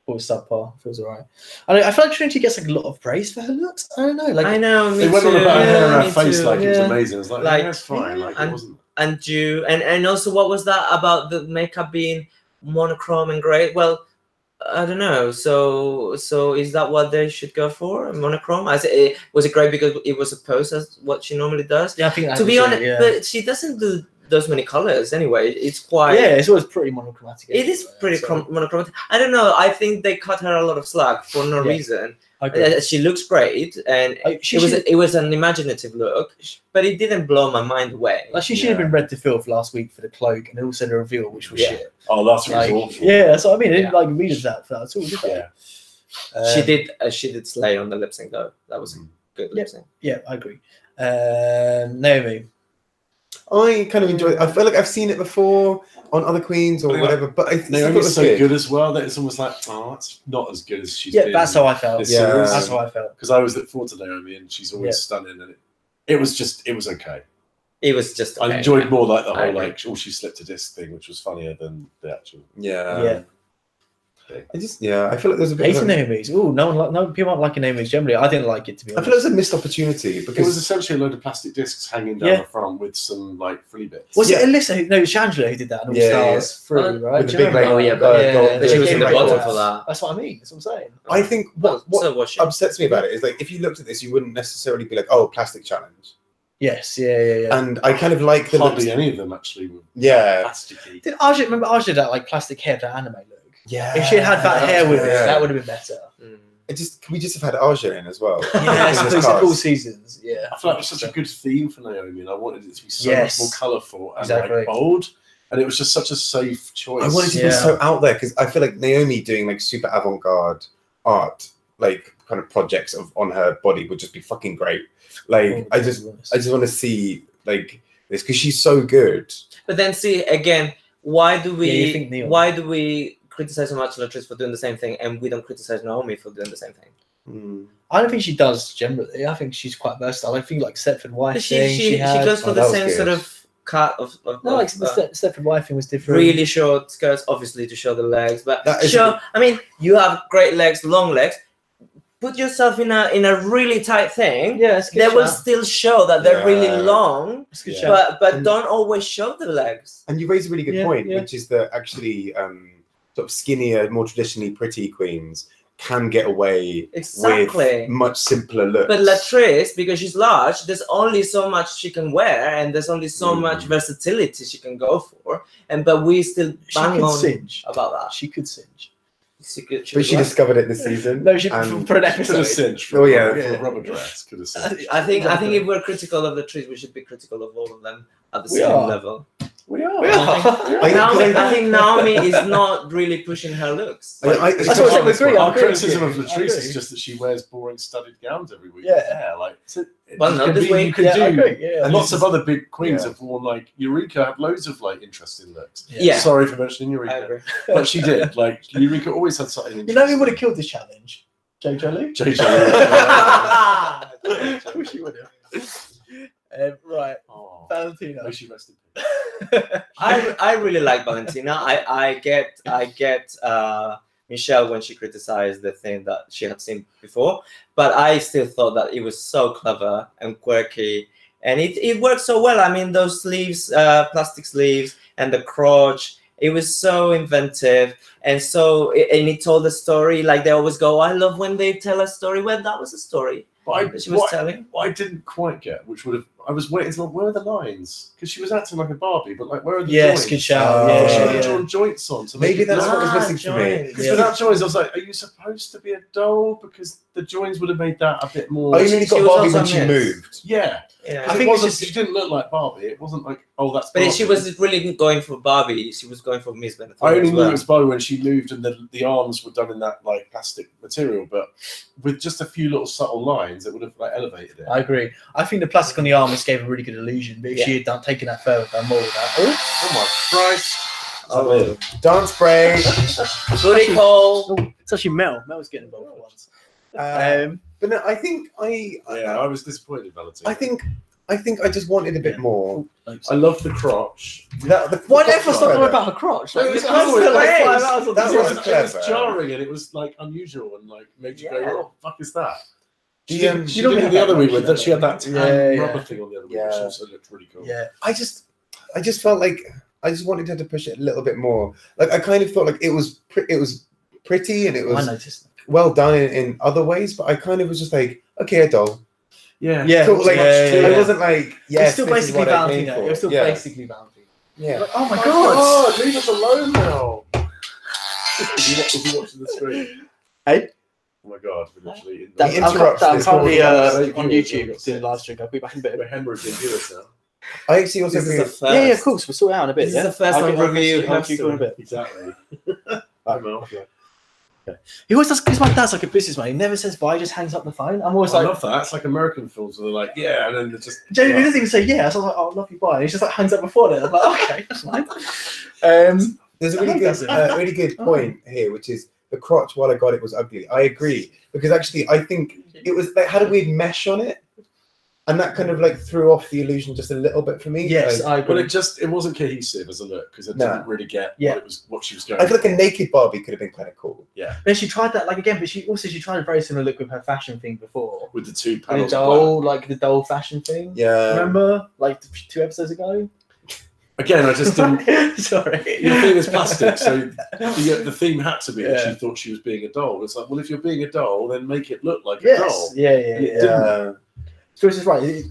Or subpar, feels alright. I feel like Trinity gets like a lot of praise for her looks. I don't know. Like I know. It went on about her hair and her face too. like it was amazing. It was like it's fine. Like and, it wasn't. And also, what was that about the makeup being monochrome and grey? Well, I don't know. So is that what they should go for? Monochrome? Was it great because it was opposed as what she normally does? Yeah, I think to be honest, but she doesn't do those many colors anyway. It's quite. Yeah, it's always pretty monochromatic. It is pretty monochromatic. I don't know. I think they cut her a lot of slack for no reason. She looks great, and it was an imaginative look, but it didn't blow my mind away. Like she should have been read to filth last week for the cloak, and also the reveal, which was shit. Oh, last week was awful. Yeah, that's what I mean. I didn't like read that for that at all, did they? She did slay on the lip sync though. That was a good lip sync. Yeah, I agree. Naomi. I kind of enjoy it. I feel like I've seen it before on other queens or whatever, but I think it was so good as well that it's almost like, that's not as good as she's been. Yeah, that's how I felt. That's how I felt. Because I was look forward to Naomi, and she's always stunning, and it was okay. It was just. Okay, I enjoyed more like the whole like, she slipped a disc thing, which was funnier than the actual. Yeah. I feel like there's a bit of Naomi's. Oh, no people aren't liking Naomi's generally. I didn't like it, to be honest. I feel like it was a missed opportunity because it was essentially a load of plastic discs hanging down the front with some like frilly bits. Was it Alyssa? No, it was Shangela who did that. And All Stars 3, right? With the big but she was in the bottom for that. That's what I mean. That's what I'm saying. I think what upsets me about it is like if you looked at this, you wouldn't necessarily be like, oh, plastic challenge. Yes, yeah. And I kind of like the hardly any of them actually. Were plasticky. Did Arja did that like plastic hair to anime look? Yeah. If she had that hair with it, that would have been better. Can we just have had Arja in as well? Yeah, all seasons. Yeah. I feel like it was such a good theme for Naomi, and I wanted it to be so much more colourful and like bold. And it was just such a safe choice. I wanted to be so out there because I feel like Naomi doing like super avant-garde art, like kind of projects on her body would just be fucking great. Like I just want to see like this because she's so good. But then see again, why do we criticize so much Latrice for doing the same thing, and we don't criticize Naomi for doing the same thing? I don't think she does generally. I think she's quite versatile. I think like Stepford Wife thing. She goes for the same sort of cut of the Stepford Wife thing was different. Really short skirts, obviously to show the legs, but I mean, you have great legs, long legs. Put yourself in a really tight thing. Yeah, they will still show that they're really long, but don't always show the legs. And you raise a really good point, which is that actually sort of skinnier, more traditionally pretty queens can get away with much simpler looks. But Latrice, because she's large, there's only so much she can wear, and there's only so much versatility she can go for. But we still bang on about that. She could cinch. But she discovered it this season. No, she for an episode. For a rubber dress. Could have cinched. I think if we're critical of Latrice, we should be critical of all of them at the same level. We are. I think Naomi is not really pushing her looks. That's what I agree. Our criticism of Latrice is just that she wears boring studded gowns every week. Yeah. Like, so Well, not this week. You could do. And Lots of other big queens have worn, like, Eureka had loads of, like, interesting looks. Yeah. Sorry for mentioning I Eureka. agree. But she did. Like, Eureka always had something You interesting. know who would have killed this challenge? JoJo Lee. JJ. Of course you would have. Right. Oh, Valentina. may she rest in peace. I really like Valentina. I get Michelle when she criticized the thing that she had seen before, but I still thought that it was so clever and quirky, and it worked so well. I mean, those sleeves, plastic sleeves, and the crotch. It was so inventive, and it told a story. Like they always go, I love when they tell a story. Well, that was a story that she was telling. What I didn't quite get, which would have, I was waiting to, where are the lines? Because she was acting like a Barbie, but like, where are the joints? Good shout. She Yeah. had drawn joints on. So Maybe that's what was missing for me. Because without joins, I was like, are you supposed to be a doll? Because the joins would have made that a bit more. Oh, you mean you got She was Barbie also when she missed. moved? Yeah. Yeah. I think think it's just- she didn't look like Barbie. It wasn't like, oh, that's But Barbie. she was really going for Barbie. She was going for Miss Benefit. I only as knew well. it was Barbie when she moved and the arms were done in that like plastic material, but with just a few little subtle lines, it would have like elevated it. I agree. I think the plastic on the arms gave a really good illusion, but if she had taken that further, done more with that. Oh my Christ! Oh, Dance break. booty call. It's actually Mel. Mel was getting involved for once. But no, I think I was disappointed, Valentina. I think I just wanted a bit more. I love the crotch. Why did everyone stop talking about her crotch? Like, It was it's cool, like it 5 was- hours on that the was floor. It was clever. jarring and it was like unusual and like made you go, Yeah. "What the fuck is that?" Do She you- did, she you did don't it have the that other week much, with that. She had that tan Yeah, rubber yeah. thing on the other week, Yeah. which also looked really cool. Yeah. I just felt like I just wanted her to push it a little bit more. Like I kind of thought like it was pretty and it I was noticed. well done in other ways, but I kind of was just like, okay, a doll. Yeah. Yeah. So, like, yeah. I wasn't like, It was yes, still this is basically what I came Valentina. for. It was still Yeah. basically Valentina. Yeah. Like, oh my Oh god! leave us alone now. Is he watching the screen? Hey? Oh my god, we're literally in That- interrupts I'm this currently podcast. on YouTube doing a live stream. I'll be back in a bit. We're hemorrhaging viewers now. I actually also This is agree. the first. Yeah, of course. We'll sort it out in a bit. This yeah? is the first I'll time get- I'll review keep- I'll has keep to- going a bit. Exactly. I'm out. He always does, because my dad's like a businessman. He never says bye, he just hangs up the phone. I'm always I like, love that. It's like American films where they're like, yeah, and then they're just. Jamie, he doesn't even say yeah. So I was like, oh, love you, bye. And he just like hangs up before that. I'm like, okay, that's fine. There's a I like that. really good point here, which is the crotch. While I got it was ugly. I agree because actually I think it was like had a weird mesh on it, and that kind of like threw off the illusion just a little bit for me. Yes, Like, I But agree. it wasn't cohesive as a look because I No. didn't really get Yeah. what she was going. I feel like a naked Barbie could have been kind of cool. But she tried that like again, but she tried a very similar look with her fashion thing before. with the two And panels. the of black. doll, like the doll fashion thing. Yeah. Remember, like 2 episodes ago. Again, I just didn't. Sorry. Your thing is plastic, so the theme had to be that Yeah. she thought she was being a doll. It's like, well, if you're being a doll, then make it look like a Yes. doll. Yeah. And it didn't. Yeah. Joyce is right.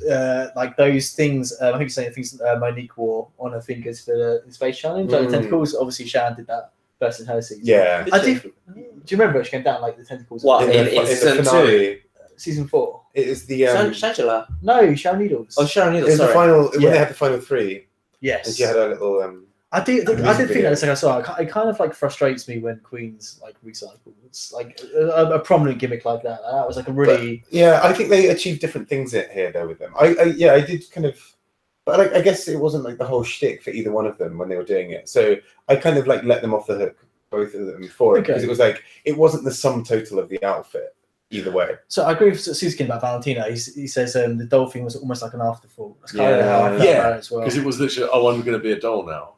Like those things, I think you're saying things Monique wore on her fingers for the space challenge. Like the tentacles, obviously Shan did that first in her season. Yeah. I do. Do you remember she came down like the tentacles? What? In In the season finale, Season 4? it is the Shangela. No, Sharon Needles. Oh, Sharon it Needles. was the Sorry. final when Yeah. they had the final 3, yes. and she had a little I did think video. that. It's like I saw. It kind of like frustrates me when queens like recycle. It's like a prominent gimmick like that. That was like a really. Yeah, I think they achieved different things here though with them. I did kind of, but I guess it wasn't like the whole shtick for either one of them when they were doing it. So I kind of like let them off the hook, both of them, for it because it was like it wasn't the sum total of the outfit either way. So I agree with Suzuki about Valentina. He says the doll thing was almost like an afterthought. That's kind of how I felt Yeah, about it as well. Because it was literally, oh, I'm going to be a doll now.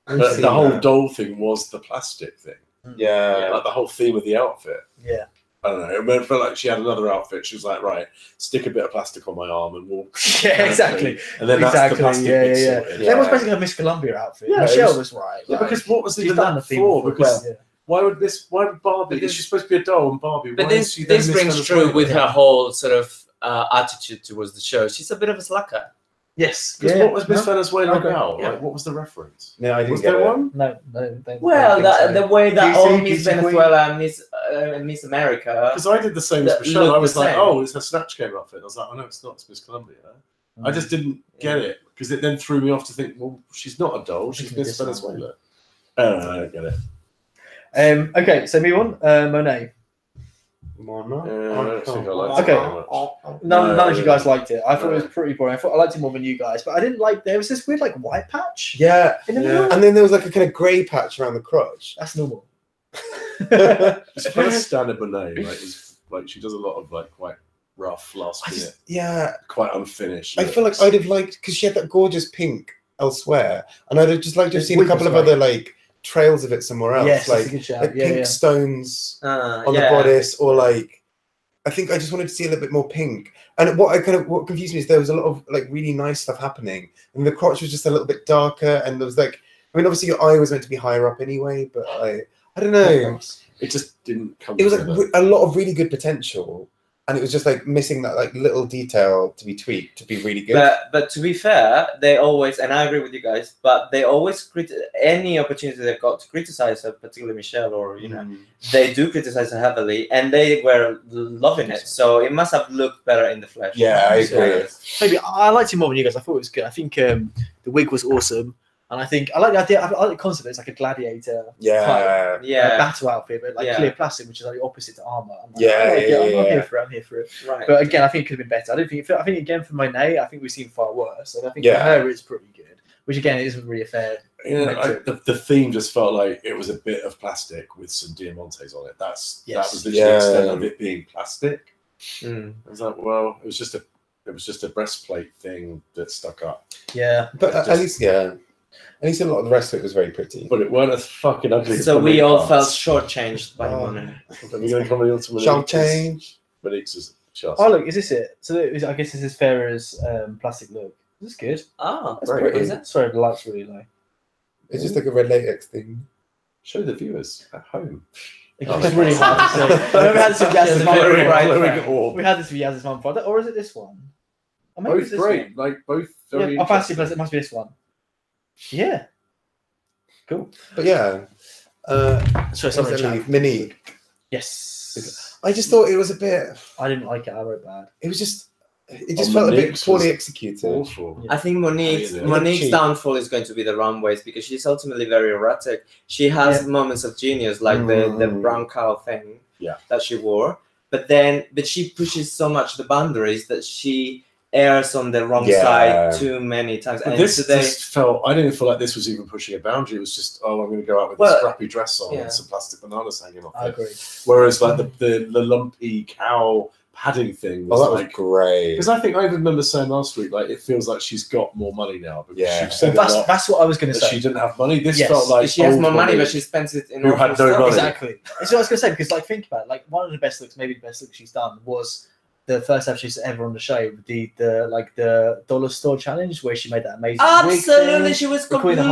I've But seen the whole that. doll thing was the plastic thing. Yeah. Like the whole theme of the outfit. Yeah. I don't know. It felt like she had another outfit. She was like, right, stick a bit of plastic on my arm and we'll. Yeah, exactly. And then that's the plastic bit sorted. That was basically her Miss Columbia outfit. Yeah, Michelle it was right. Yeah, because what was She's even done that the theme for? before, Because yeah. why would Barbie? But this- She's supposed to be a doll and Barbie. But why is this she then rings Miss true Venezuela? with her whole sort of attitude towards the show. She's a bit of a slacker. Yes. Because what was Miss Venezuela Okay. about? Yeah. Like, what was the reference? No, I didn't Was get there it. one? No. Well, the way that PC, all Miss PC Venezuela, Miss America. Because I did the same as That Michelle. looked I was the like, same. oh, it's her Snatch Game outfit. I was like, oh no, it's not. It's Miss Columbia. I just didn't get it. because it then threw me off to think, well, she's not a doll, she's Miss Venezuela. I don't get it. Okay, so move on. Monet. I think I liked Okay. it very much. None of you guys liked it. I thought it was pretty boring. I liked it more than you guys, but I didn't like. There was this weird like white patch. Yeah, In the middle. and then there was like a kind of grey patch around the crotch. That's normal. It's kind of standard Monet. Like she does a lot of like quite rough last minute, quite unfinished. I feel like I'd have liked because she had that gorgeous pink elsewhere, and I'd have just liked to have seen a couple of other like trails of it somewhere else, Yes, that's a like, good shout. like pink stones on the yeah. bodice, or like I think I just wanted to see a little bit more pink. And what confused me is there was a lot of like really nice stuff happening, and the crotch was just a little bit darker, and there was like, I mean, obviously your eye was meant to be higher up anyway, but I don't know. It just didn't come. It was together. like a lot of really good potential, and it was just like missing that like little detail to be tweaked to be really good. But to be fair, they always, and I agree with you guys, but they always any opportunity they've got to criticize her, particularly Michelle, or you know, they do criticize her heavily, and they were loving it. So it must have looked better in the flesh. Yeah, I agree. Maybe I liked it more than you guys. I thought it was good. I think the wig was awesome, and I think I like the idea. I like the concept. It's like a gladiator, type, battle outfit, but like clear plastic, which is like the opposite to armor. I'm here for it. Right. But again, I think it could have been better. I think again for Monet, I think we've seen far worse, and I think for her it's pretty good. Which again isn't really a fair. The theme just felt like it was a bit of plastic with some diamantes on it. That was literally the extent of it being plastic. I was like, well, it was just a breastplate thing that stuck up. Yeah, but at least a lot of the rest of it was very pretty. But it weren't as fucking ugly. So we all felt shortchanged by Monet. Are we going to come on to Monique's? Shortchanged. Monique's shot. Oh look, is this it? So I guess this is Farah's plastic look. This is good. Oh, that's pretty. Is it? Sorry, the light's really low. It's just like a red latex thing. Show the viewers at home. It's really hard to say. We had this with Yaz's mum. We had this with Yaz's mum product, or is it this one? Both great, like both very. I fancy it must be this one. Yeah. Cool. But yeah. Monique. Yes. I just thought it was a bit. I didn't like it. I wrote bad. It was just. It just felt a bit poorly executed. Awful. I think Monique's downfall is going to be the runways because she's ultimately very erratic. She has moments of genius, like the brown cow thing that she wore, but she pushes so much the boundaries that she airs on the wrong side too many times. But and this just felt. I didn't feel like this was even pushing a boundary. It was just, I'm going to go out with a scrappy dress on and some plastic bananas hanging off. I agree. Whereas like the lumpy cow padding thing was that was great. Because I think I remember saying last week, like it feels like she's got more money now. That's what I was going to say. She didn't have money. This felt like she has more money, but she spends it in. Who had no money? Exactly. That's what I was going to say. Because like think about it, like one of the best looks, maybe the best look she's done was the first episode she's ever on the show, the dollar store challenge where she made that amazing. Absolutely, she was completely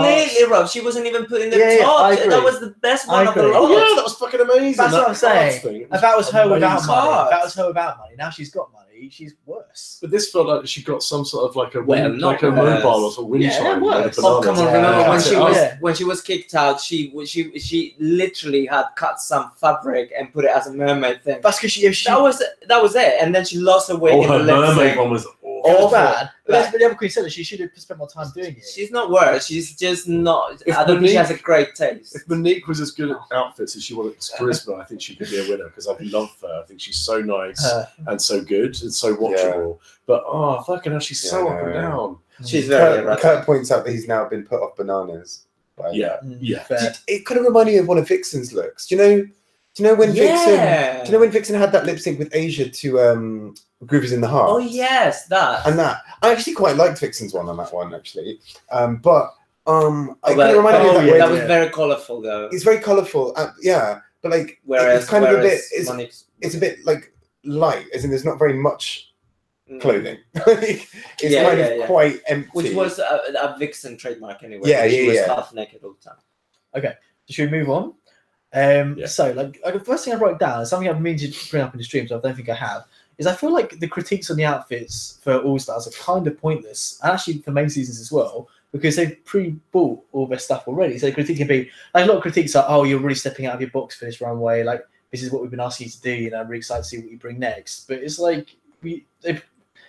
rough. She wasn't even putting the top. That was the best one of the lot. Oh yeah, that was fucking amazing. That's what I'm saying. If that was her without money, now she's got money. She's worse. But this felt like she got some sort of like a mobile or some wind chime. Oh come on! Remember when she was kicked out? She literally had cut some fabric and put it as a mermaid thing. That's because that was it, and then she lost her wig. Oh, her mermaid one was all bad. But the other queen said that she should have spent more time doing it. She's not worse. She's just not. I don't think she has a great taste. If Monique was as good at outfits as she was at charisma, I think she could be a winner because I love her. I think she's so nice and so good and so watchable. But fucking hell, she's so up and down. She's very. Kurt points out that he's now been put off bananas. It kind of reminded me of one of Vixen's looks. Do you know when Vixen? Do you know when Vixen had that lip sync with Asia to Groovies in the Heart? Oh yes, that. And that I actually quite liked Vixen's one on that one actually, but I kind of reminded me of that. That was very colourful though. It's very colourful, but like whereas, it's kind of a bit. It's a bit like light, as in there's not very much clothing. It's kind of quite empty. Which was a Vixen trademark anyway. She was half naked all the time. Okay, should we move on? So the first thing I wrote down is something I've meant to bring up in the stream, so I don't think I have, is I feel like the critiques on the outfits for All Stars are kind of pointless, and actually for main seasons as well, because they've pre-bought all their stuff already. So the critique can be like a lot of critiques are, oh, you're really stepping out of your box for this runway, like this is what we've been asking you to do, I'm really excited to see what you bring next. But it's like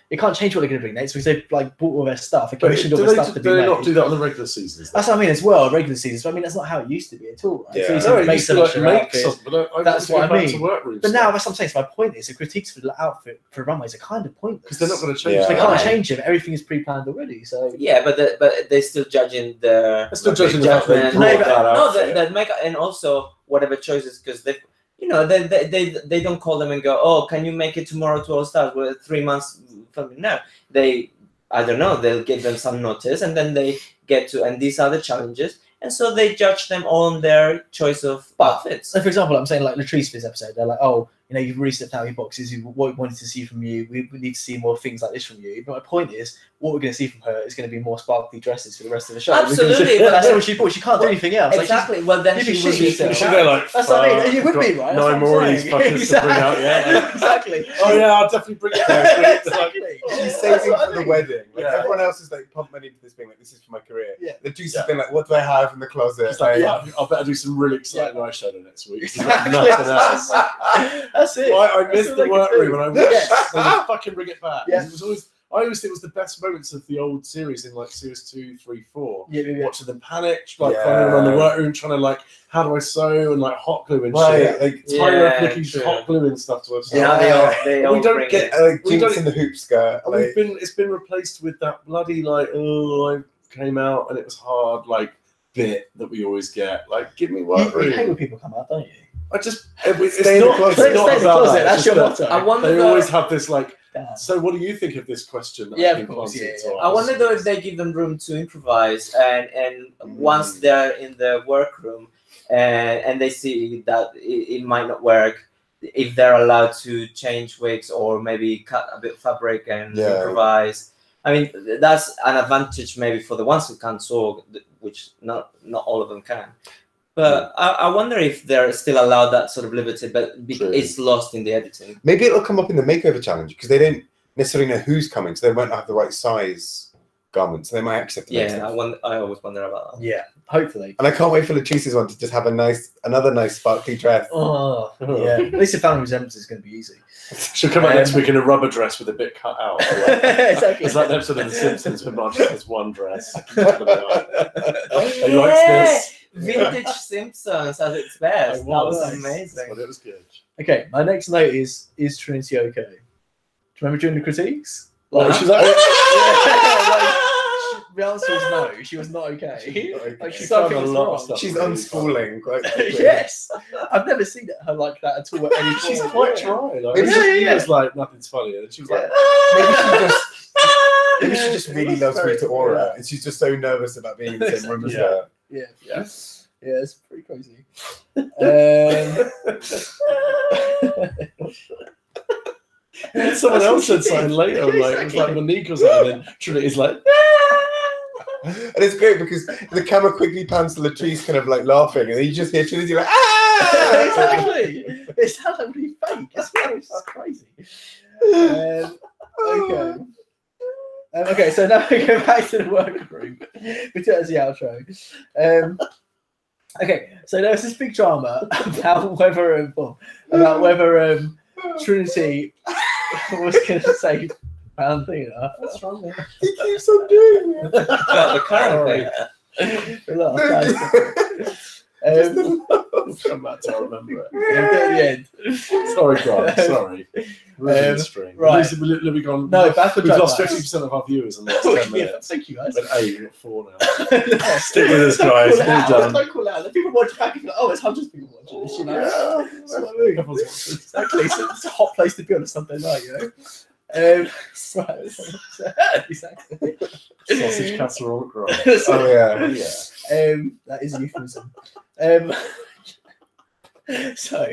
it can't change what they're going to bring next because they've like bought all their stuff. But commissioned all do their they, stuff to be do they made. not do that on the regular seasons? That's what I mean as well. Regular seasons. But I mean, that's not how it used to be at all. Right? Yeah. So you No, no, it make used to selection like make outfits. something, but I That's want what to I go back mean. to workroom But stuff. now that's what I'm saying. So my point is, the critiques for the outfit for runways are kind of pointless because they're not going to change. Yeah. They that. can't Right. change them. Everything is pre-planned already. So Yeah, but they're still judging the. They're still judging the fact they judgment. brought No, that No, outfit. that make and also whatever choices because they, they don't call them and go, oh, can you make it tomorrow to All Stars? Well, 3 months from now, I don't know, they'll give them some notice and then they get to, and these are the challenges, and so they judge them on their choice of outfits. So, for example, I'm saying like Latrice for this episode, they're like, oh, you've reset out your boxes. What we wanted to see from you, we need to see more things like this from you. But my point is, what we're going to see from her is going to be more sparkly dresses for the rest of the show. Absolutely, But that's what she bought. She can't do anything else. Exactly. Well, then you'd she be will shitting be. yourself. Should they like? That's what I mean. fuck, You would got be, right? That's 9 what more I'm of these saying. fuckers to bring out. Yeah. Exactly. Oh yeah, I'll definitely bring it back. Exactly. She's That's saving what I for the mean. wedding. Like Yeah. everyone else is like pumped money into this, being like, "This is for my career." Yeah. The juice has been like, "What do I have in the closet?" It's like, Like, I better do some really exciting eyeshadow next week. Exactly. Nothing else. That's it. I That's missed what the they work can do. room, and I wish Yes. they would fucking bring it back. Yeah. It was always, I always think it was the best moments of the old series in like series 2, 3, 4. Yeah. Watching them panic, like Yeah. running around the workroom, trying to like, how do I sew and like hot glue and right, shit. like Yeah, Nikki's true. hot glue and stuff to us. Yeah, they all we don't bring get. it. like We Jinx don't- in the hoop skirt. And Like, it's been replaced with that bloody like, oh, I came out and it was hard like bit that we always get. Like, give me You workroom. hate when people come out, don't you? It's Stay in the not, closet. it's not Stay in the about closet, that. that's It's your just motto. I wonder. they though- always have this like. Damn. So, what do you think of this question? That Yeah, I've of been course, planted yeah, to yeah. I us? wonder though if they give them room to improvise, and once they're in the workroom, and they see that it might not work, if they're allowed to change wigs or maybe cut a bit of fabric and Yeah. improvise. I mean, that's an advantage maybe for the ones who can't sew, which not all of them can. But I wonder if they're still allowed that sort of liberty, but True. it's lost in the editing. maybe it'll come up in the makeover challenge because they don't necessarily know who's coming, so they won't have the right size garments. So they might actually have to make Yeah, stuff. I always wonder about that. Yeah, hopefully. And I can't wait for Latrice's one to just have another nice sparkly dress. Oh, yeah. At least the family resemblance is going to be easy. She'll come out next week in a rubber dress with a bit cut out. Exactly. It's like an episode of The Simpsons where Marge has one dress. He likes Yeah! this. Vintage Simpsons at its best. It That was was. amazing. But it was good. Okay, my next note is Trinity okay? Do you remember during the critiques? Like, she's like, The answer is no. She was not okay. Not okay. Like She something found a was lot of wrong. stuff. She's unspooling quite quickly. Yes, I've never seen her like that at all. At any she's point. quite dry. Like, Maybe she yeah. was like, nothing's funny. And she was like, Maybe she just really loves Rita Ora, and she's just so nervous about being in the same room as Yeah. her. Yeah, yeah. yeah, it's pretty crazy. And someone else said something later, like, it was like Monique or something, and then Trinity's like, And it's great because the camera quickly pans to Latrice kind of like laughing, and then you just hear Trinity like, ah! Exactly. It sounds like really fake. It's just crazy. Okay. Okay, so now we go back to the workroom. We do it as the outro. Okay, so there was this big drama about whether Trinity was going to say Valentina. What's wrong there? He keeps on doing it. The current thing. A lot of times. come back to remember it. At the end. Sorry, Grant, sorry. Really string. right. We've been gone. No, back to We've lost Drag 50% of our viewers in the last Race. 10 Yeah, minutes. thank you guys. But hey, we've got 4 now. No. Stick with us, guys. Don't call it We're out. done. Don't call it out. The people watch it back and be like, oh, there's hundreds of people watching this, you know. That's what I mean. Exactly. So it's a hot place to be on a Sunday night, you know. Right. Exactly. Sausage casserole Grant. Oh yeah. Yeah. That is a euphemism. So,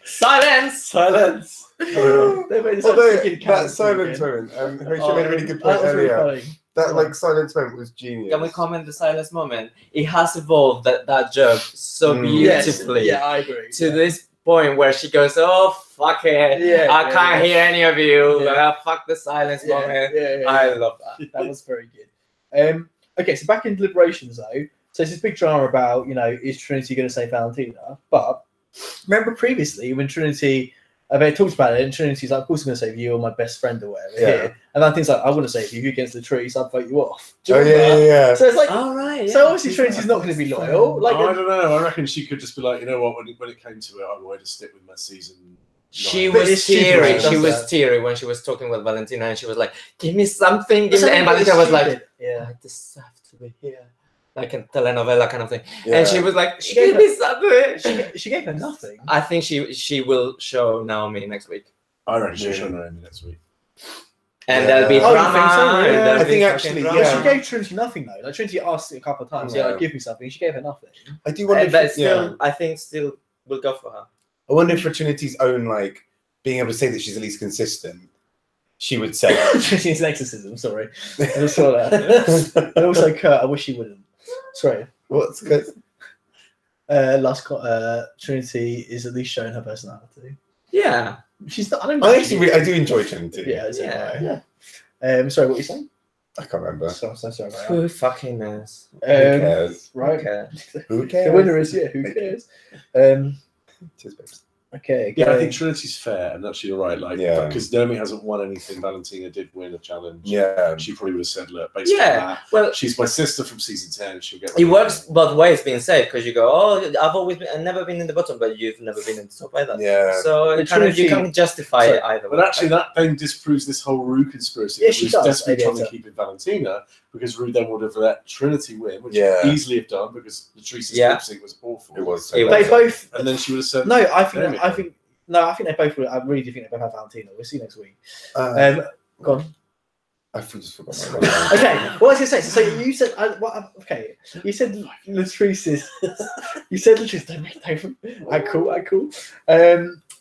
Silence! Silence. they made this Although freaking that character silence again. moment, Horatio made a really good point That was really earlier. funny. That like silence moment was genius. Can we comment the silence moment? It has evolved that joke so Yes. beautifully Yeah, I agree. to this point where she goes, "Oh fuck it, Yeah, I can't hear any of you. Yeah. Fuck the silence Yeah, moment." yeah. I love that. That was very good. Okay, so back in deliberations though. So it's this big drama about, is Trinity going to say Valentina? But remember previously when Trinity They talked about it, and Trinity's like, of course I'm going to save you, you're my best friend or whatever. Here. And Valentine's like, I want to save you against Latrice, I'll vote you off. Do you remember that? So it's like, so obviously Trinity's not going to be loyal. Like, I don't know. I reckon she could just be like, you know what? When it came to it, I wanted to stick with my season. She was teary. She was teary when she was talking with Valentina, and she was like, "Give me something." Give me. And Valentina was like, "Yeah, I deserve to be here." Like a telenovela kind of thing. And she was like, "Give me something." She gave her nothing. I think she will show Naomi next week. I reckon she'll show Naomi next week. And there'll be drama. Yeah, I think actually, she gave Trinity nothing though. Like Trinity asked it a couple of times, like, give me something. She gave her nothing. I do wonder, but still, I think still will go for her. I wonder if for Trinity's own, like, being able to say that she's at least consistent, she would say. Trinity's an exorcism, sorry. I just saw that. And also, Kurt, I wish she wouldn't. Sorry. What's good? Trinity is at least showing her personality. Yeah. She's not, I do enjoy Trinity. Yeah. Sorry, what were you saying? I can't remember. So sorry about Who fucking knows? Who cares? Right. Who cares? Who cares? The winner is, who cares? Cheers, babes. Okay. Yeah, I think Trinity's fair, and actually you're right. Like, Yeah. because Naomi hasn't won anything. Valentina did win a challenge. Yeah. She probably would have said, look, based on that, well, she's my sister from season 10. She'll get. it works both ways, being safe, because you go, oh, I've never been in the bottom, but you've never been in the top either. Yeah. So it kind of, you can't justify it either. But actually, that then disproves this whole Rue conspiracy. Yeah, she does. Desperately trying to keep in Valentina, because Rue then would have let Trinity win, which she could easily have done because Latrice's lip sync was awful. It was. They both. And then she would have said, No, I think they both will. I really do think they both have Valentina. We'll see next week. Go on. I just forgot my mind. Okay, what was I going to say? So you said, okay, you said Latrice is. You said Latrice. Don't. Cool.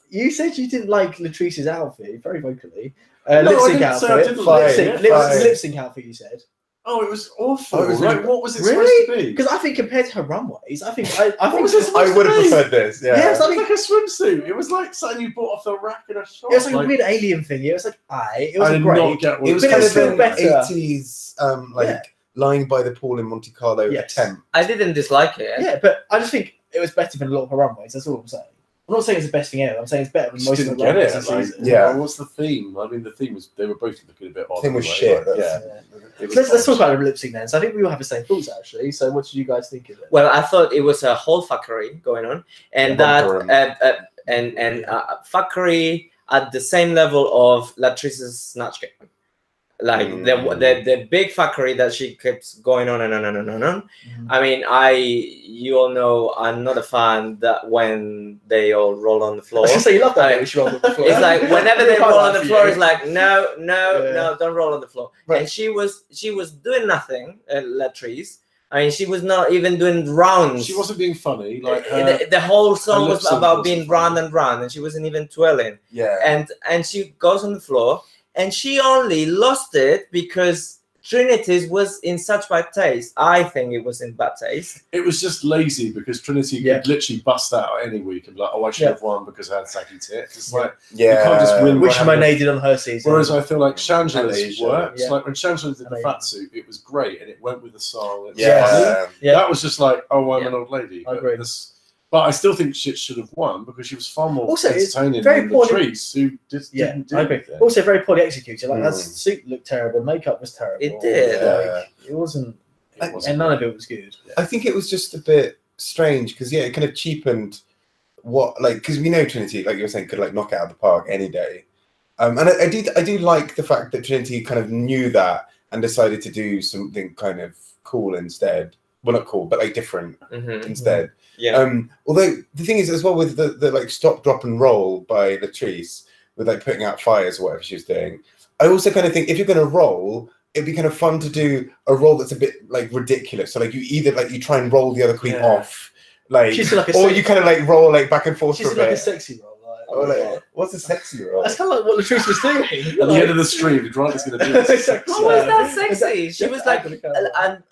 You said you didn't like Latrice's outfit very vocally. Lip sync outfit. Lip sync outfit. You said. oh, it was awful. Oh, it was like, what was it really? supposed to be? Because I think compared to her runways, I think I would have preferred this. Yeah. Yeah, It was like a swimsuit. It was like something you bought off the rack in a shop. It was like a weird alien thing. It was like, it wasn't I did great. not get what It was it kind was. of an better. 80s, lying by the pool in Monte Carlo attempt. I didn't dislike it. Yeah, but I just think it was better than a lot of her runways. That's all I'm saying. I'm not saying it's the best thing ever. I'm saying it's better than most of the Didn't get runways it. this Like, season. Yeah. What's the theme? I mean, the theme was they were both looking a bit odd. The theme was anyway, shit. like, Yeah. It was Let's talk odd. about the lip sync then. So I think we all have the same thoughts actually. So what did you guys think of it? Well, I thought it was a whole fuckery going on, and fuckery at the same level of Latrice's snatch game. Like the big fuckery that she keeps going on and on and on and on. I mean, you all know I'm not a fan that when they all roll on the floor. So you love that when she rolled on the floor. It's like whenever they roll on the floor, it's like no, don't roll on the floor. Right. And she was doing nothing, Latrice. I mean, she was not even doing rounds. She wasn't being funny. Like the whole song her was lip sync about wasn't being funny. round, and she wasn't even twirling. Yeah. And she goes on the floor, and she only lost it because Trinity's was in such bad taste. I think it was in bad taste. It was just lazy because Trinity could literally bust that out any week and be like, oh, I should have won because I had saggy tits. It's like, you can't just win. Which Monet did on her season. Whereas I feel like Shangela's works. Yeah. Like when Shangela did the Amazing. fat suit, it was great and it went with the song. It's Yeah. funny. That was just like, oh, I'm an old lady. I agree. But I still think she should have won because she was far more Also, it's entertaining very than poorly- Latrice, who didn't do I agree. anything. Also, very poorly executed. Like that suit looked terrible. Makeup was terrible. It did. Like, it wasn't, and none of it was good. I think it was just a bit strange because it kind of cheapened because we know Trinity, like you were saying, could like knock it out of the park any day. And I do like the fact that Trinity kind of knew that and decided to do something kind of cool instead. Well, not cool, but like different instead. Yeah. Although the thing is as well with the like stop, drop, and roll by Latrice with like putting out fires or whatever she was doing. I also kind of think if you're going to roll, it'd be kind of fun to do a roll that's a bit like ridiculous. So like you either like you try and roll the other queen off, like, or you kind of like roll like back and forth for a bit. Like a sexy roll. What's a sexy roll? That's kind of like what Latrice was doing. At the end of the stream, Grant going to do this. How was that sexy? She was like,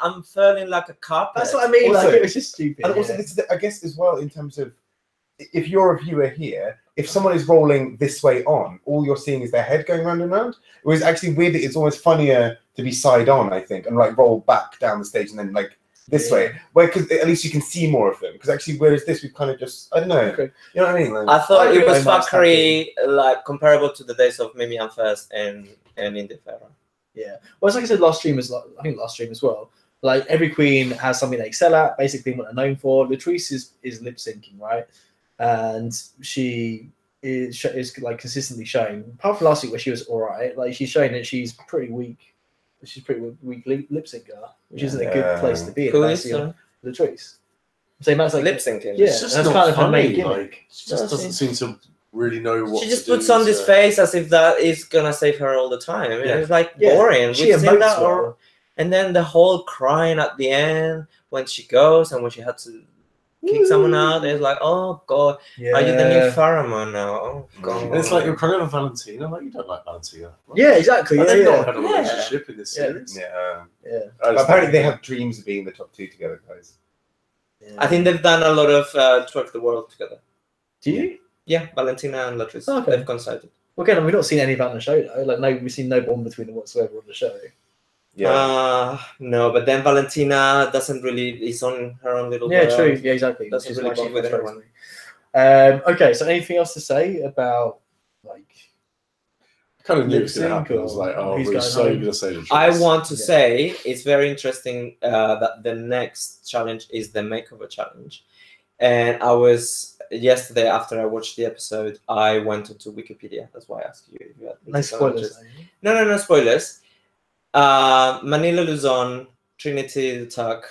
I'm furling like a carpet. That's what I mean. Also, like it was just stupid. And also, this is, I guess, as well in terms of if you're a viewer here, if someone is rolling this way on, all you're seeing is their head going round and round. It was actually weird. It's almost funnier to be side on, I think, and like roll back down the stage and then like this way, where because at least you can see more of them. Because actually, whereas this, we kind of just I don't know. Okay. You know what I mean? Like, I thought it was very much fuckery, like comparable to the days of Mimi and First and Indifera. Yeah. Well, it's like I said last stream as well. Like every queen has something they excel at, basically what they're known for. Latrice is lip syncing, right? And she is like consistently showing. Apart from last week where she was all right, like she's showing that she's pretty weak. She's pretty weak lip syncer, which isn't a good place to be in. Who That's is Latrice. So that's like lip syncing? Yeah, It's just that's not kind of her funny. main gimmick. Like, she just doesn't seem to really know what. She just to do, puts on this so- face as if that is gonna save her all the time. Yeah. It's like Yeah. boring. She We've seen emotes that, well. and then the whole crying at the end when she goes and when she had to kick someone out. It's like, oh god, Yeah. are you the new pharamond now? Oh god. And it's like you're kind of a Valentina. Like you don't like Valentina. Like, Yeah, exactly. but Yeah, they've yeah. not had a relationship in this Yeah. series. yeah. Yeah. I But just apparently, they think- have dreams of being the top 2 together, guys. I think they've done a lot of Twerk the World together. Do you? Yeah, Valentina and Latrice. Okay. They've coincided. Well, again, we've not seen any of that on the show though. Like, no, we've seen no bond between them whatsoever on the show. Yeah. No, but then Valentina doesn't really is on her own little Yeah, world. true. Yeah, exactly. Doesn't Which is really why she bond with frustrates anyone. me. Okay, so anything else to say about like? I kind of knew it was Lip going to sync happen. I was like, oh, or who's we're going so home? going to say the choice. I want to Yeah. say it's very interesting that the next challenge is the makeover challenge. And I was yesterday after I watched the episode, I went into Wikipedia. That's why I asked you if you had No spoilers. No spoilers. Manila Luzon, Trinity the Tuck,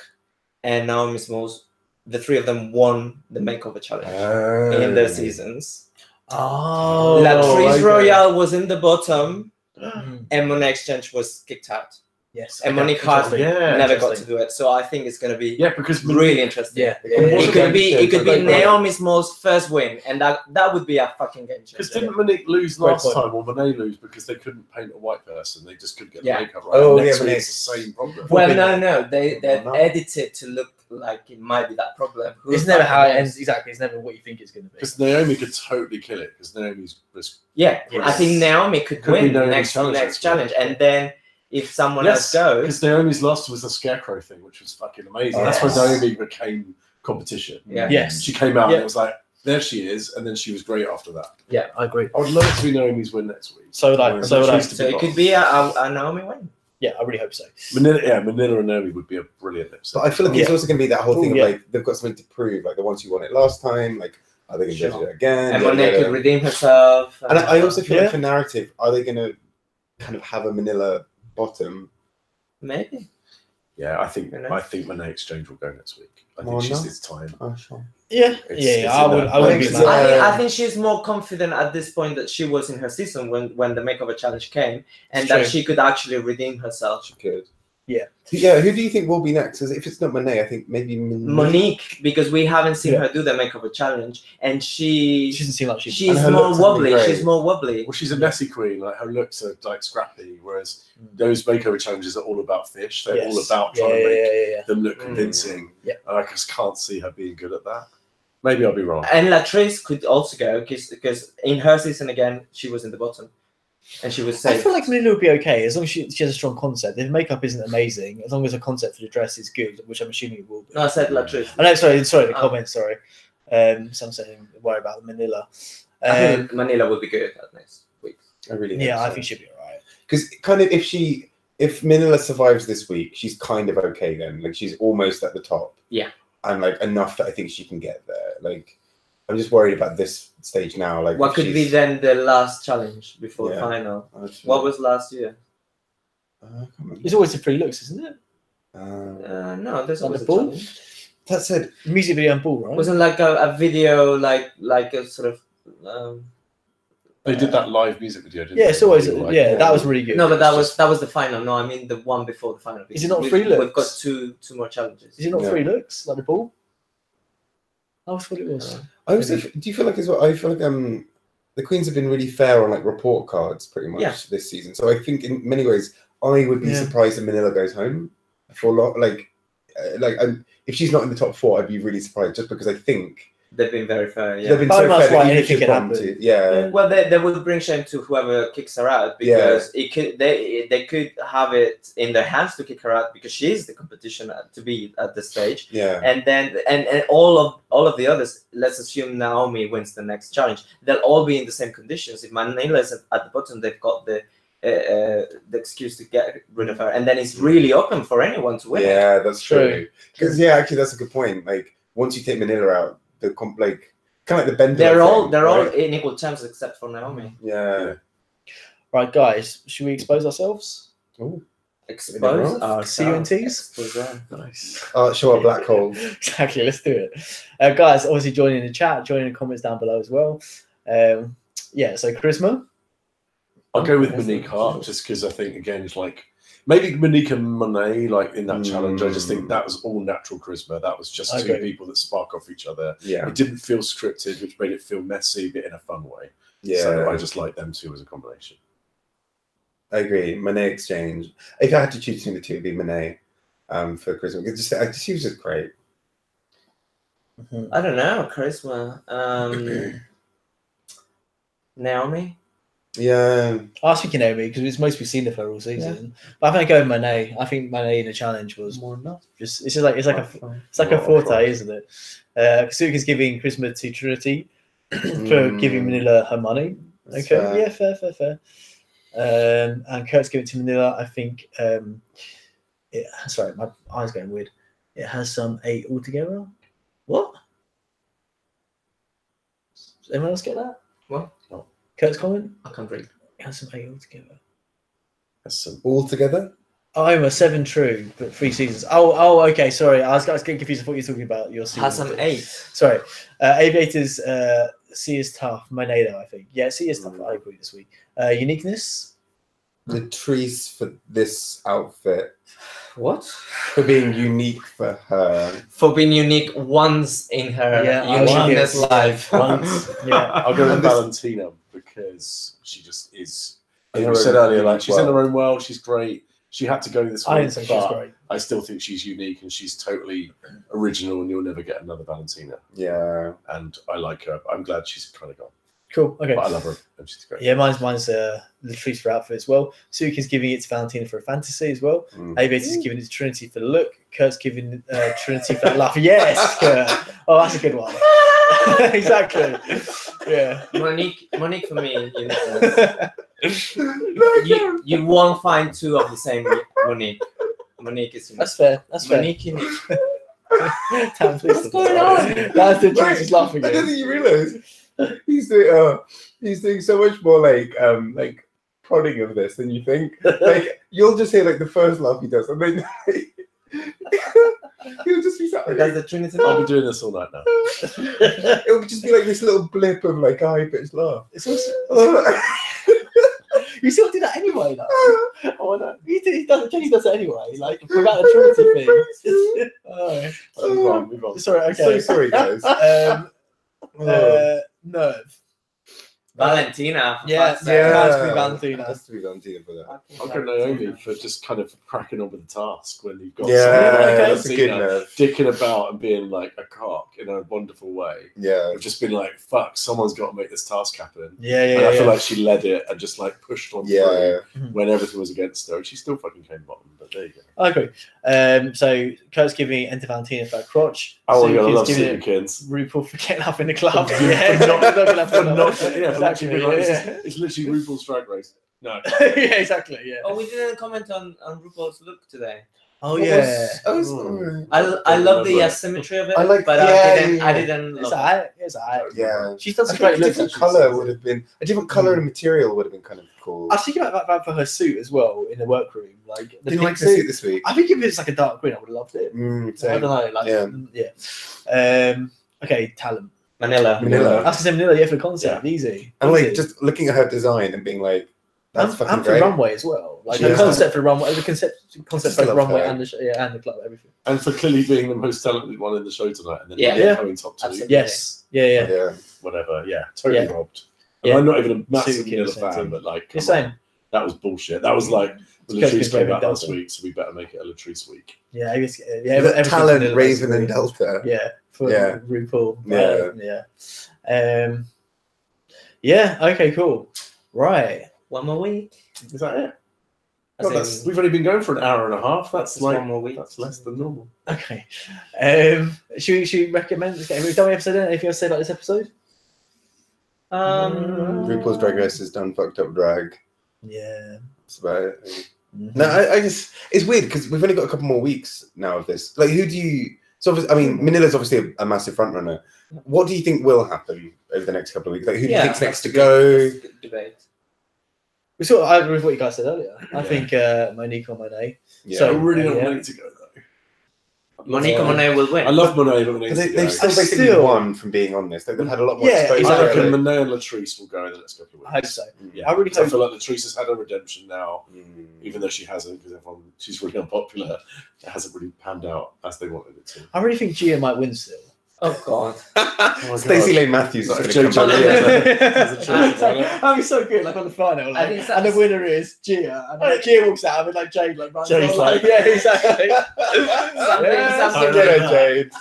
and Naomi Smalls, the 3 of them won the makeover challenge in their seasons. Oh, Latrice okay. Royale was in the bottom, Mhm. and Monet Exchange was kicked out. Yes. And okay, Monique Hart interesting. Yeah, never got interesting. to do it. So I think it's going to be Yeah, because really interesting. Yeah. It could be Great point. Naomi Smalls' first win, and that would be a fucking game Because changer. didn't Monique lose Great last point. time, or Monet lose because they couldn't paint a white person? They just couldn't get Yeah. the makeup right. Oh, And next yeah, week Monet. it's the same problem. Well, no, they've No. edited to look like it might be that problem. Who It's never how it fucking ends. knows? Exactly. It's never what you think it's going to be. Because Naomi could totally kill it. Because Naomi's was Yeah, Yes. I think Naomi could Could be win Naomi's next challenge. challenge, and then if someone else goes, because Naomi's lost was the scarecrow thing, which was fucking amazing. Oh, That's yes. when Naomi became competition. Yeah. Yes. She came out Yeah. and it was like, there she is, and then she was great after that. Yeah, I agree. I would love it to be Naomi's win next week. So would I. And So would I. Latrice to so be it could lost. be a Naomi win. Yeah, I really hope so. Manila and Naomi would be a brilliant lip sync. But I feel like it's Yeah. also going to be that whole thing Ooh, of yeah. like they've got something to prove. Like the ones who won it last time, like are they going to Sure. do it again? And Yeah, Monet yeah, could redeem herself. And I also feel Yeah. like for narrative, are they going to kind of have a Manila bottom? maybe. Yeah, I think You know? Monet Exchange will go next week. I think Oh, she's no. its time. Oh, sure. Yeah, It's I in would. that I would be place. mad. Yeah. I think she's more confident at this point that she was in her season when the makeover challenge came, and It's that true. she could actually redeem herself. She could. Yeah. Yeah. Who do you think will be next? 'Cause if it's not Monet, I think maybe Monique, because we haven't seen Yeah. her do the makeover challenge, and She doesn't seem like she's And her more looks haven't been wobbly. great. She's more wobbly. Well, she's a messy queen. Like her looks are like scrappy, whereas those makeover challenges are all about fish. They're all about trying to make them look convincing. Yeah. And I just can't see her being good at that. Maybe I'll be wrong. And Latrice could also go because in her season again she was in the bottom, and she was I safe. feel like Manila would be okay as long as she has a strong concept. If makeup isn't amazing, as long as the concept for the dress is good, which I'm assuming it will be. No, I said Latrice. Oh, no, sorry, the Oh. comments, sorry. Some saying worry about Manila. I think Manila will be good at next week. I really Yeah, I so. think she'll be alright. Because kind of if Manila survives this week, she's kind of okay then. Like she's almost at the top. Yeah. And like enough that I think she can get there. Like I'm just worried about this stage now. Like What if could be she's- then the last challenge before the Yeah. final? Actually, What was last year? I can't remember. It's always the free looks, isn't it? No, there's On always the a ball? challenge. That said, Music video and ball, right? Wasn't like a video like a sort of They did that live music video, didn't Yeah, they? it's always Like, that was really good. no, but that It's was the final. No, I mean the one before the final. Is it not We've- free looks? We've got two more challenges. Is it not Yeah. free looks like the ball? I thought it was. I also do you feel like as well? I feel like the Queens have been really fair on like report cards pretty much Yeah. this season. So I think in many ways I would be Yeah. surprised if Manila goes home for a lot. Like if she's not in the top 4, I'd be really surprised just because I think They've been very fair. Yeah. They've been Very so much fair that like you anything just can want happen. to. Yeah. Well, they would bring shame to whoever kicks her out because it could they could have it in their hands to kick her out because she is the competition to be at this stage. Yeah. And then and all of the others. Let's assume Naomi wins the next challenge. They'll all be in the same conditions. If Manila is at the bottom, they've got the excuse to get rid of her, and then it's really open for anyone to win. Yeah, that's true. Because actually, that's a good point. Like once you take Manila out, the like kind of like the bender. They're all in equal terms except for Naomi. Yeah. Right, guys, should we expose ourselves? Oh. Expose ourselves. CUNTs? Nice. Show our black hole. Exactly, let's do it. Guys, obviously join in the chat, join in the comments down below as well. Yeah, so charisma. I'll go with Monique Hart just because I think again it's like maybe Monique and Monet like in that challenge. I just think that was all natural charisma. That was just two people that spark off each other. Yeah. It didn't feel scripted, which made it feel messy, but in a fun way. Yeah. So I just like them two as a combination. I agree. Monet Exchange. If I had to choose between the two, it'd be Monet for charisma. She was just great. I don't know, charisma. Naomi. Yeah. I was thinking Naomi because it's most we've seen of her all season. But I think I go with Monet. I think Monet in the challenge was more enough. It's just like it's like a forte, isn't it? Kasuka's giving charisma to Trinity for giving Manila her money. That's Okay, fair. yeah, fair. And Kurt's giving it to Manila. I think sorry, my eyes going weird. It has some 8 altogether. What? Does anyone else get that? What? No. Kurt's comment? I can't read. It has some 8 altogether. That's some All together? I'm a 7 true, but 3 seasons. Oh, okay. Sorry, I was getting confused. I thought you were talking about your season. Has some 8. Sorry, Aviators. C is tough. Monet, though, I think. Yeah, C is tough. I agree this week. Uniqueness. Latrice for this outfit. What? For being unique for her. For being unique once in her uniqueness life. Once. Yeah. I'll go with And this- Valentina because she just is. As In we her said own earlier, like she's in world. her own world. She's great. She had to go this I way, didn't say she's but great. I still think she's unique and she's totally original. And you'll never get another Valentina. Yeah. And I like her. I'm glad she's kind of gone. Cool. Okay. But I love her. And she's great. Yeah, mine's Latrice for outfit as well. Suki's giving it to Valentina for a fantasy as well. Aviator's giving it to Trinity for the look. Kurt's giving Trinity for the laugh. Yes, Kurt. Oh, that's a good one. Exactly. Yeah. Monique for me. You won't find 2 of the same Monique. Monique is unique. That's fair. That's fair. Monique unique. Damn, What's going on? That's the truth. She's laughing. I don't think you realise he's doing so much more like prodding of this than you think. Like you'll just hear like the first laugh he does, and then he'll just be sat That's like, the Trinity. I'll be doing this all night now. it'll just be like this little blip of like a high pitched laugh. It's also, you still do that anyway, though. Oh, no. He does. Jenny does it anyway. Like without the Trinity thing. Oh. Move on. Sorry. Okay. So sorry, guys. Nerve. Valentina. Yeah, for fuck's sake. Has to be Valentina. Has to be Valentina for that. I'll go Naomi for just kind of cracking on with the task when you've got Yeah, someone like that's a good Valentina nerve. dicking about and being like a cock in a wonderful way. Yeah. I've just been like, fuck, someone's got to make this task happen. Yeah. And I feel like she led it and just like pushed on Yeah. through when everything was against her. And she still fucking came bottom, but there you go. I agree. So Kurt's giving Enter Valentina for that crotch. Oh, you gotta Suki's love giving Super it Kids. RuPaul for getting up in the club. For Yeah, not- not gonna have For fun. not, yeah, for actually being like, Yeah. it's literally RuPaul's Drag Race. No. Yeah, exactly. Yeah. Oh, we didn't comment on RuPaul's look today. Oh yeah. I love the asymmetry of it. I like- but yeah, I didn't It's love it. alright. It's alright. Yeah. She's done I some think great a looks. different actually. colour would have been a different colour and material would have been kind of cool. I was thinking about that for her suit as well in the workroom. Like the Did you pink like the suit this week? I think if it's like a dark green, I would have loved it. I Same. don't know. Like Yeah. Okay, talent. Manila. Manila. I was gonna say Manila, yeah, for the concept, easy. And like Easy. just looking at her design and being like, that's and fucking for the great. runway as well. Like Yeah. the concept for the runway, the concept for just the love runway her. and the club, everything. And for clearly being the most talented one in the show tonight, and then Yeah. coming top 2, Absolutely. Yes. Yeah. Yeah. whatever. Yeah, totally Yeah. robbed. Yeah. I'm not even a massive Super Manila Kids fan fan, too. but like, The come same. on. That was bullshit. That was like the Latrice came out last week, so we better make it a Latrice week. Yeah, I guess, Talent, Raven, and Delta. Yeah, for RuPaul. Yeah. Yeah. Okay. Cool. Right. One more week. Is that it? Well, we've only been going for an hour and a half. That's like 1 more week. That's less than normal. Okay. Should we recommend? Have we done an episode? Anything else to say about this episode? RuPaul's Drag Race is done. Fucked up drag. Yeah. That's about it. No, I just it's weird because we've only got a couple more weeks now of this. Like, who do you? So obviously, I mean, Manila's obviously a massive front runner. What do you think will happen over the next couple of weeks? Like, who do you think's next to go? Debate. I agree with what you guys said earlier. I think Monique or Monet. Yeah. So I really don't want Monet to go though. Monique or Monet will win. I love Monet, but Monet They've still basically won from being on this. They've had a lot more exposure. I reckon Monet and Latrice will go in the next couple of weeks. I hope so. Yeah. I really I hope. feel like Latrice has had a redemption now, even though she hasn't, because she's really unpopular. It hasn't really panned out as they wanted it to. I really think Gia might win still. Oh God. Stacey Lane Matthews is going to come back. I'm so good, like on the final, like, and the winner is Gia, and like, Gia walks out, and like Jade like runs Jade's like, yeah, exactly.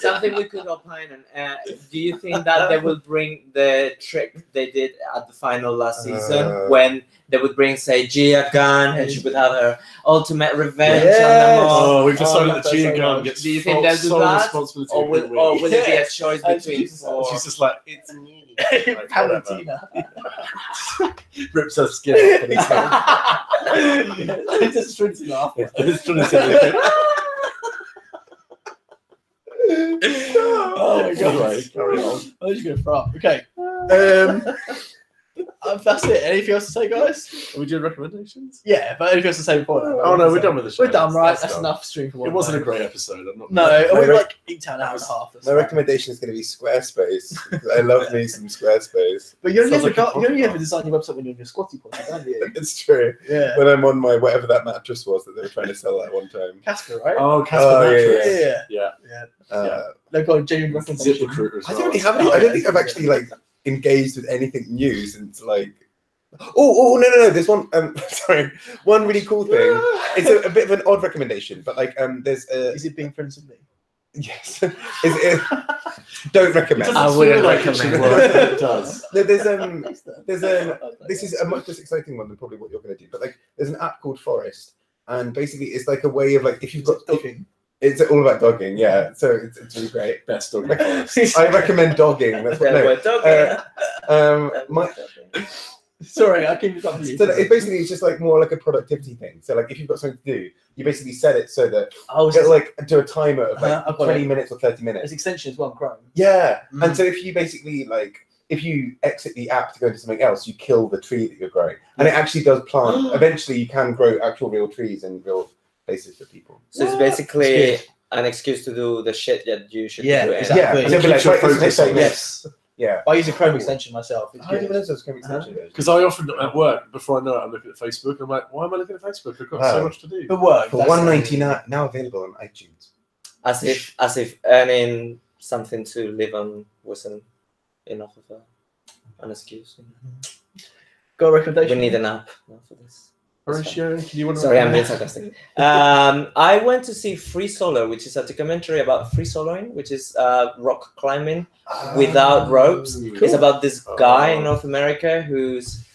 Something we could opine on. Do you think that they will bring the trick they did at the final last season when they would bring, say, Gia Gunn, and she would have her ultimate revenge on them all? Oh, we've decided that Gia Gunn gets do you think they'll do that? Or will it be a choice between four? She's just like, it's me. Valentina. Rips her skin off and It's just Trinity laugh. Oh my God. Anyway, carry on. I'm just going to throw up. Okay. That's it. Anything else to say, guys? Are we doing recommendations? Yeah, but anything else to say before that? Oh no, we're done with the show. We're done, right? That's done. enough stream for one. It wasn't night. a great episode. I'm not. No, we're like each an hour and a half. My recommendation is going to be Squarespace. I love me some Squarespace. But you only Sounds like ever design your website when you're on your squatty potty, don't you? It's true. Yeah. When I'm on my whatever that mattress was that they were trying to sell at one time. Casper, right? Oh, Casper mattress. Yeah. Yeah. They've got a genuine recommendation. ZipRecruiter as I well. don't really have any. I don't think I've actually like engaged with anything new since like. Oh no! There's one. Sorry, one really cool thing. It's a bit of an odd recommendation, but like there's a. Is it being friends with me? Yes. Don't recommend. I wouldn't recommend. It does. There's this is a much less exciting one than probably what you're going to do, but like there's an app called Forest, and basically it's like a way of like if you've got dogging. It's all about dogging, yeah. So it's really great. Best dog in Forest. I recommend dogging. That's what. Sorry, I keep talking to you. So it basically is just like more like a productivity thing. So like if you've got something to do, you basically set it so that it'll like do a timer of like 20 minutes or 30 minutes. There's extension as well, Chrome. Yeah, and so if you basically like if you exit the app to go into something else, you kill the tree that you're growing, and it actually does plant. Eventually, you can grow actual real trees in real places for people. So it's basically an excuse to do the shit that you should do. Exactly. Yeah, and it'll be like, Yes. Yeah, I use a Chrome extension myself. How do you know those Chrome extensions? Because I often at work, before I know it, I'm looking at Facebook. I'm like, why am I looking at Facebook? I've got so much to do. For work, for $1.99 now available on iTunes. As if earning something to live on wasn't enough of an excuse. Got a recommendation? We need an app for this. Horatio, can you want to? Sorry, I'm being sarcastic. I went to see Free Solo, which is a documentary about free soloing, which is rock climbing without ropes. Cool. It's about this guy in North America who's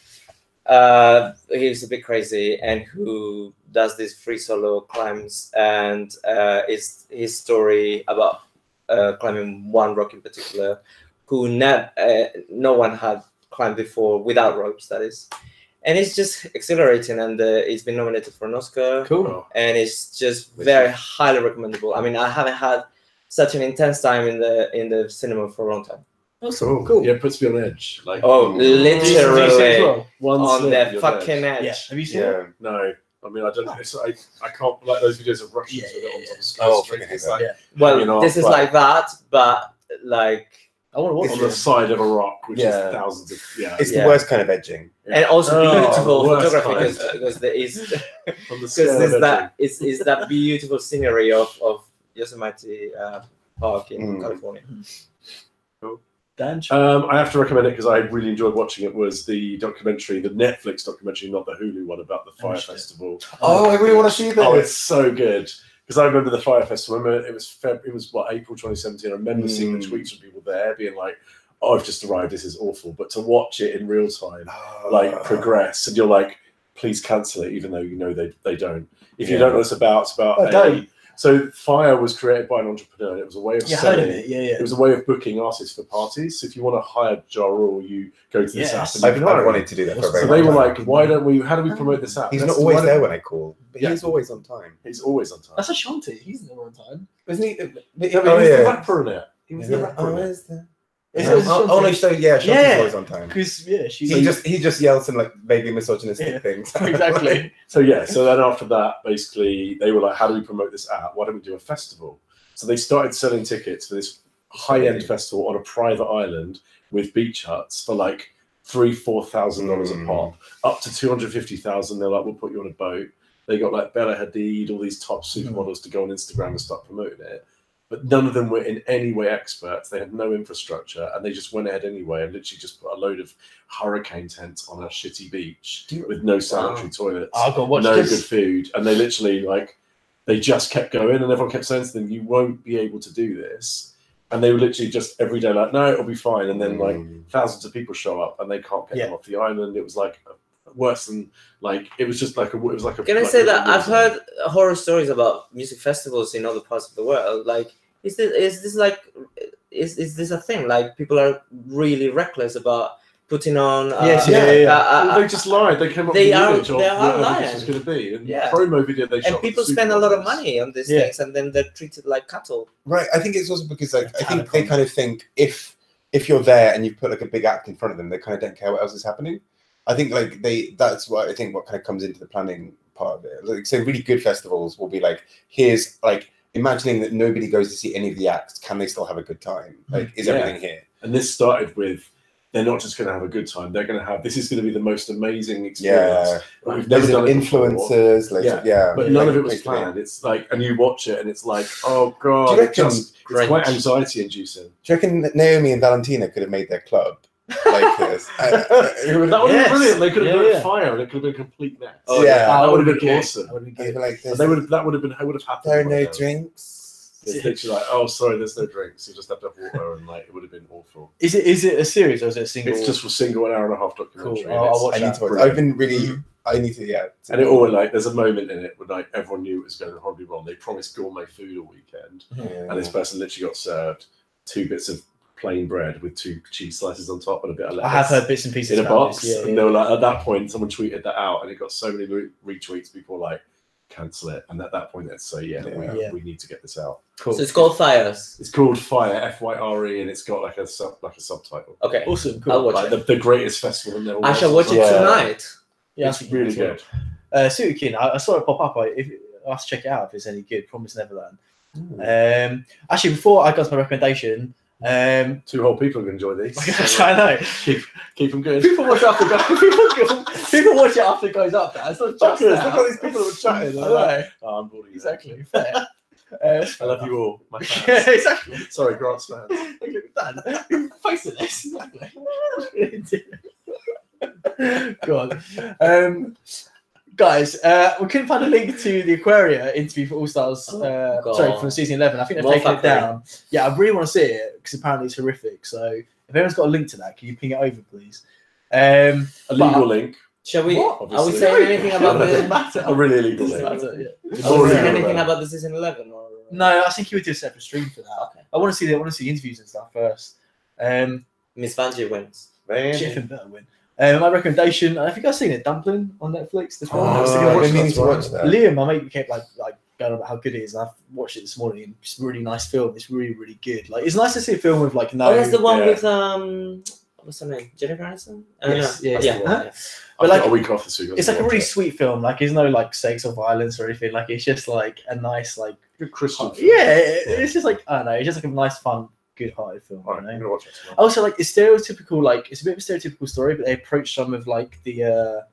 he's a bit crazy and who does these free solo climbs, and is his story about climbing one rock in particular, who no one had climbed before without ropes. That is. And it's just exhilarating, and it's been nominated for an Oscar. Cool. And it's just very highly recommendable. I mean, I haven't had such an intense time in the cinema for a long time. Awesome. Cool. Yeah, it puts me on edge. Like, literally on the fucking edge. Yeah. Have you seen it? No. I mean, I don't. I can't like those videos of Russians with it on top of the Oh, street. it's like, well, this is like that, but like. I want to watch on the side of a rock, which is thousands of It's the worst kind of edging, and also beautiful photography because there is is that beautiful scenery of Yosemite Park in California. Cool. Dan? I have to recommend it because I really enjoyed watching it. Was the documentary, the Netflix documentary, not the Hulu one, about the Fire Festival. Oh, I really want to see this. Oh, it's so good. Because I remember the Fire Festival. I remember it was what, April 2017. I remember seeing the tweets from people there being like, "Oh, I've just arrived. This is awful." But to watch it in real time, like progress, and you're like, "Please cancel it," even though you know they don't. If you don't know what it's about, so Fire was created by an entrepreneur. It was a way of selling. It was a way of booking artists for parties. So if you want to hire Ja Rule, you go to this app. And I've wanted to do that for a very long time. So they were like, "Why don't we? How do we promote this app?" He's not always there when I call, but he's always on time. He's always on time. That's Ashanti. He's never on time, isn't he? He was the rapper in it. He was the rapper in it. Ashanti's always on time. Because he just yells some like vaguely misogynistic things. Exactly. So then after that, basically they were like, "How do we promote this app? Why don't we do a festival?" So they started selling tickets for this high-end festival on a private island with beach huts for like $3,000-4,000 a pop, up to $250,000. They're like, "We'll put you on a boat." They got like Bella Hadid, all these top supermodels to go on Instagram and start promoting it. But none of them were in any way experts. They had no infrastructure, and they just went ahead anyway and literally just put a load of hurricane tents on a shitty beach with no sanitary toilets, no good food, and they literally they just kept going, and everyone kept saying to them, "You won't be able to do this," and they were literally just every day like, "No, it'll be fine," and then thousands of people show up and they can't get them off the island. It was like worse than it was just like a. Can I say that I've heard horror stories about music festivals in other parts of the world? Is this a thing? Like people are really reckless about putting on. They just lied. They came up with the image of what this was going to be. And promo video they shot. And people spend a lot of money on these things, and then they're treated like cattle. Right. I think it's also because I think they kind of think if you're there and you put like a big act in front of them, they kind of don't care what else is happening. I think that's what I think what kind of comes into the planning part of it. So really good festivals will be like, here's imagining that nobody goes to see any of the acts, can they still have a good time? Is everything here? And this started with, they're not just going to have a good time, they're going to have, this is going to be the most amazing experience. We've never done influencers, but none of it was planned. It's like, and you watch it and it's like, oh God, it's quite anxiety inducing. Do you reckon that Naomi and Valentina could have made their club like this? That would have been brilliant. They could have done Fire and it could have been a complete mess. That would have been awesome. That would have been happened. There are no drinks. It's literally like, oh, sorry, there's no drinks. You just have to have water, and it would have been awful. Is it a series or is it a single? It's just a single 1.5 hour documentary. Cool. I'll watch that. I've been really. I need to, And it all there's a moment in it where everyone knew it was going horribly wrong. They promised gourmet food all weekend, and this person literally got served 2 bits of plain bread with 2 cheese slices on top and a bit of lettuce. I have heard bits and pieces in a box. And they were like, at that point, someone tweeted that out, and it got so many retweets. People were like, cancel it. And at that point, they'd say, we need to get this out. Cool. So it's called Fires. It's called Fire, FYRE, and it's got a subtitle. Okay, awesome. Cool. I'll watch it. The greatest festival in the world. I shall watch it tonight. Yeah, it's really good. Suikin, I saw it pop up. I'll have to check it out if it's any good. Promise Neverland. Actually, before I got to my recommendation, 2 whole people can enjoy these. I know. Keep them good. People watch it after people watch it after it goes up. That's not just Look at these people who are chatting. I know. Oh, I'm bored of you. Exactly. Fair. I love you all, my fans. Yeah, exactly. Sorry, Grant's fans. Look at that. Face of this. Exactly. God. Guys, we couldn't find a link to the Aquaria interview for All Stars. From season 11. I think they've taken it down. Yeah, I really want to see it because apparently it's horrific. So if anyone's got a link to that, can you ping it over, please? A legal link. Shall we? What? Are we saying anything about a really illegal link? Are we saying anything about the season 11? Or? No, I think he would do a separate stream for that. Okay. I want to see interviews and stuff first. Miss Vanjie wins. Jeff better win. My recommendation, I think I've seen it, Dumpling on Netflix. This morning. I've meaning to watch that. Liam, my mate, kept like going on about how good it is, and I've watched it this morning. And it's a really nice film. It's really, really good. It's nice to see a film with no. Oh, that's the one with what's her name? Jennifer Aniston. Yeah. But a week off this week. It's a really sweet film. There's no sex or violence or anything. It's just a nice good Christian film. Yeah, it's just I don't know. It's just a nice, fun, good-hearted film. Right, I'm gonna watch it tomorrow. Also, it's stereotypical. It's a bit of a stereotypical story, but they approach some of the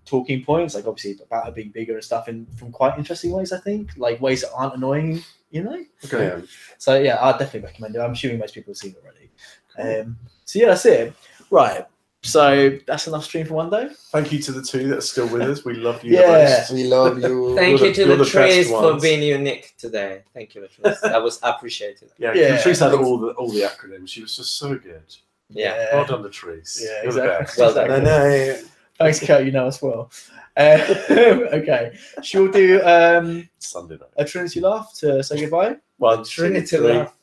talking points, obviously about her being bigger and stuff, from quite interesting ways. I think, ways that aren't annoying. Okay. So yeah, I'd definitely recommend it. I'm assuming most people have seen it already. So yeah, that's it. Right. So that's enough stream for one day. Thank you to the two that are still with us. We love you. Yeah. The most. We love you. Thank You're you the- to you're the Latrice best for ones. being unique today. Thank you, Latrice. That was appreciated. Yeah, Yeah. Latrice had all the acronyms. She was just so good. Yeah. Well done, Latrice. Yeah, You're the exactly. best. Well done. No, no. Thanks, Kurt. You know as well. Okay. Should we do Sunday night. a Trinity laugh to say goodbye? 1, 2, Trinity 3. laugh.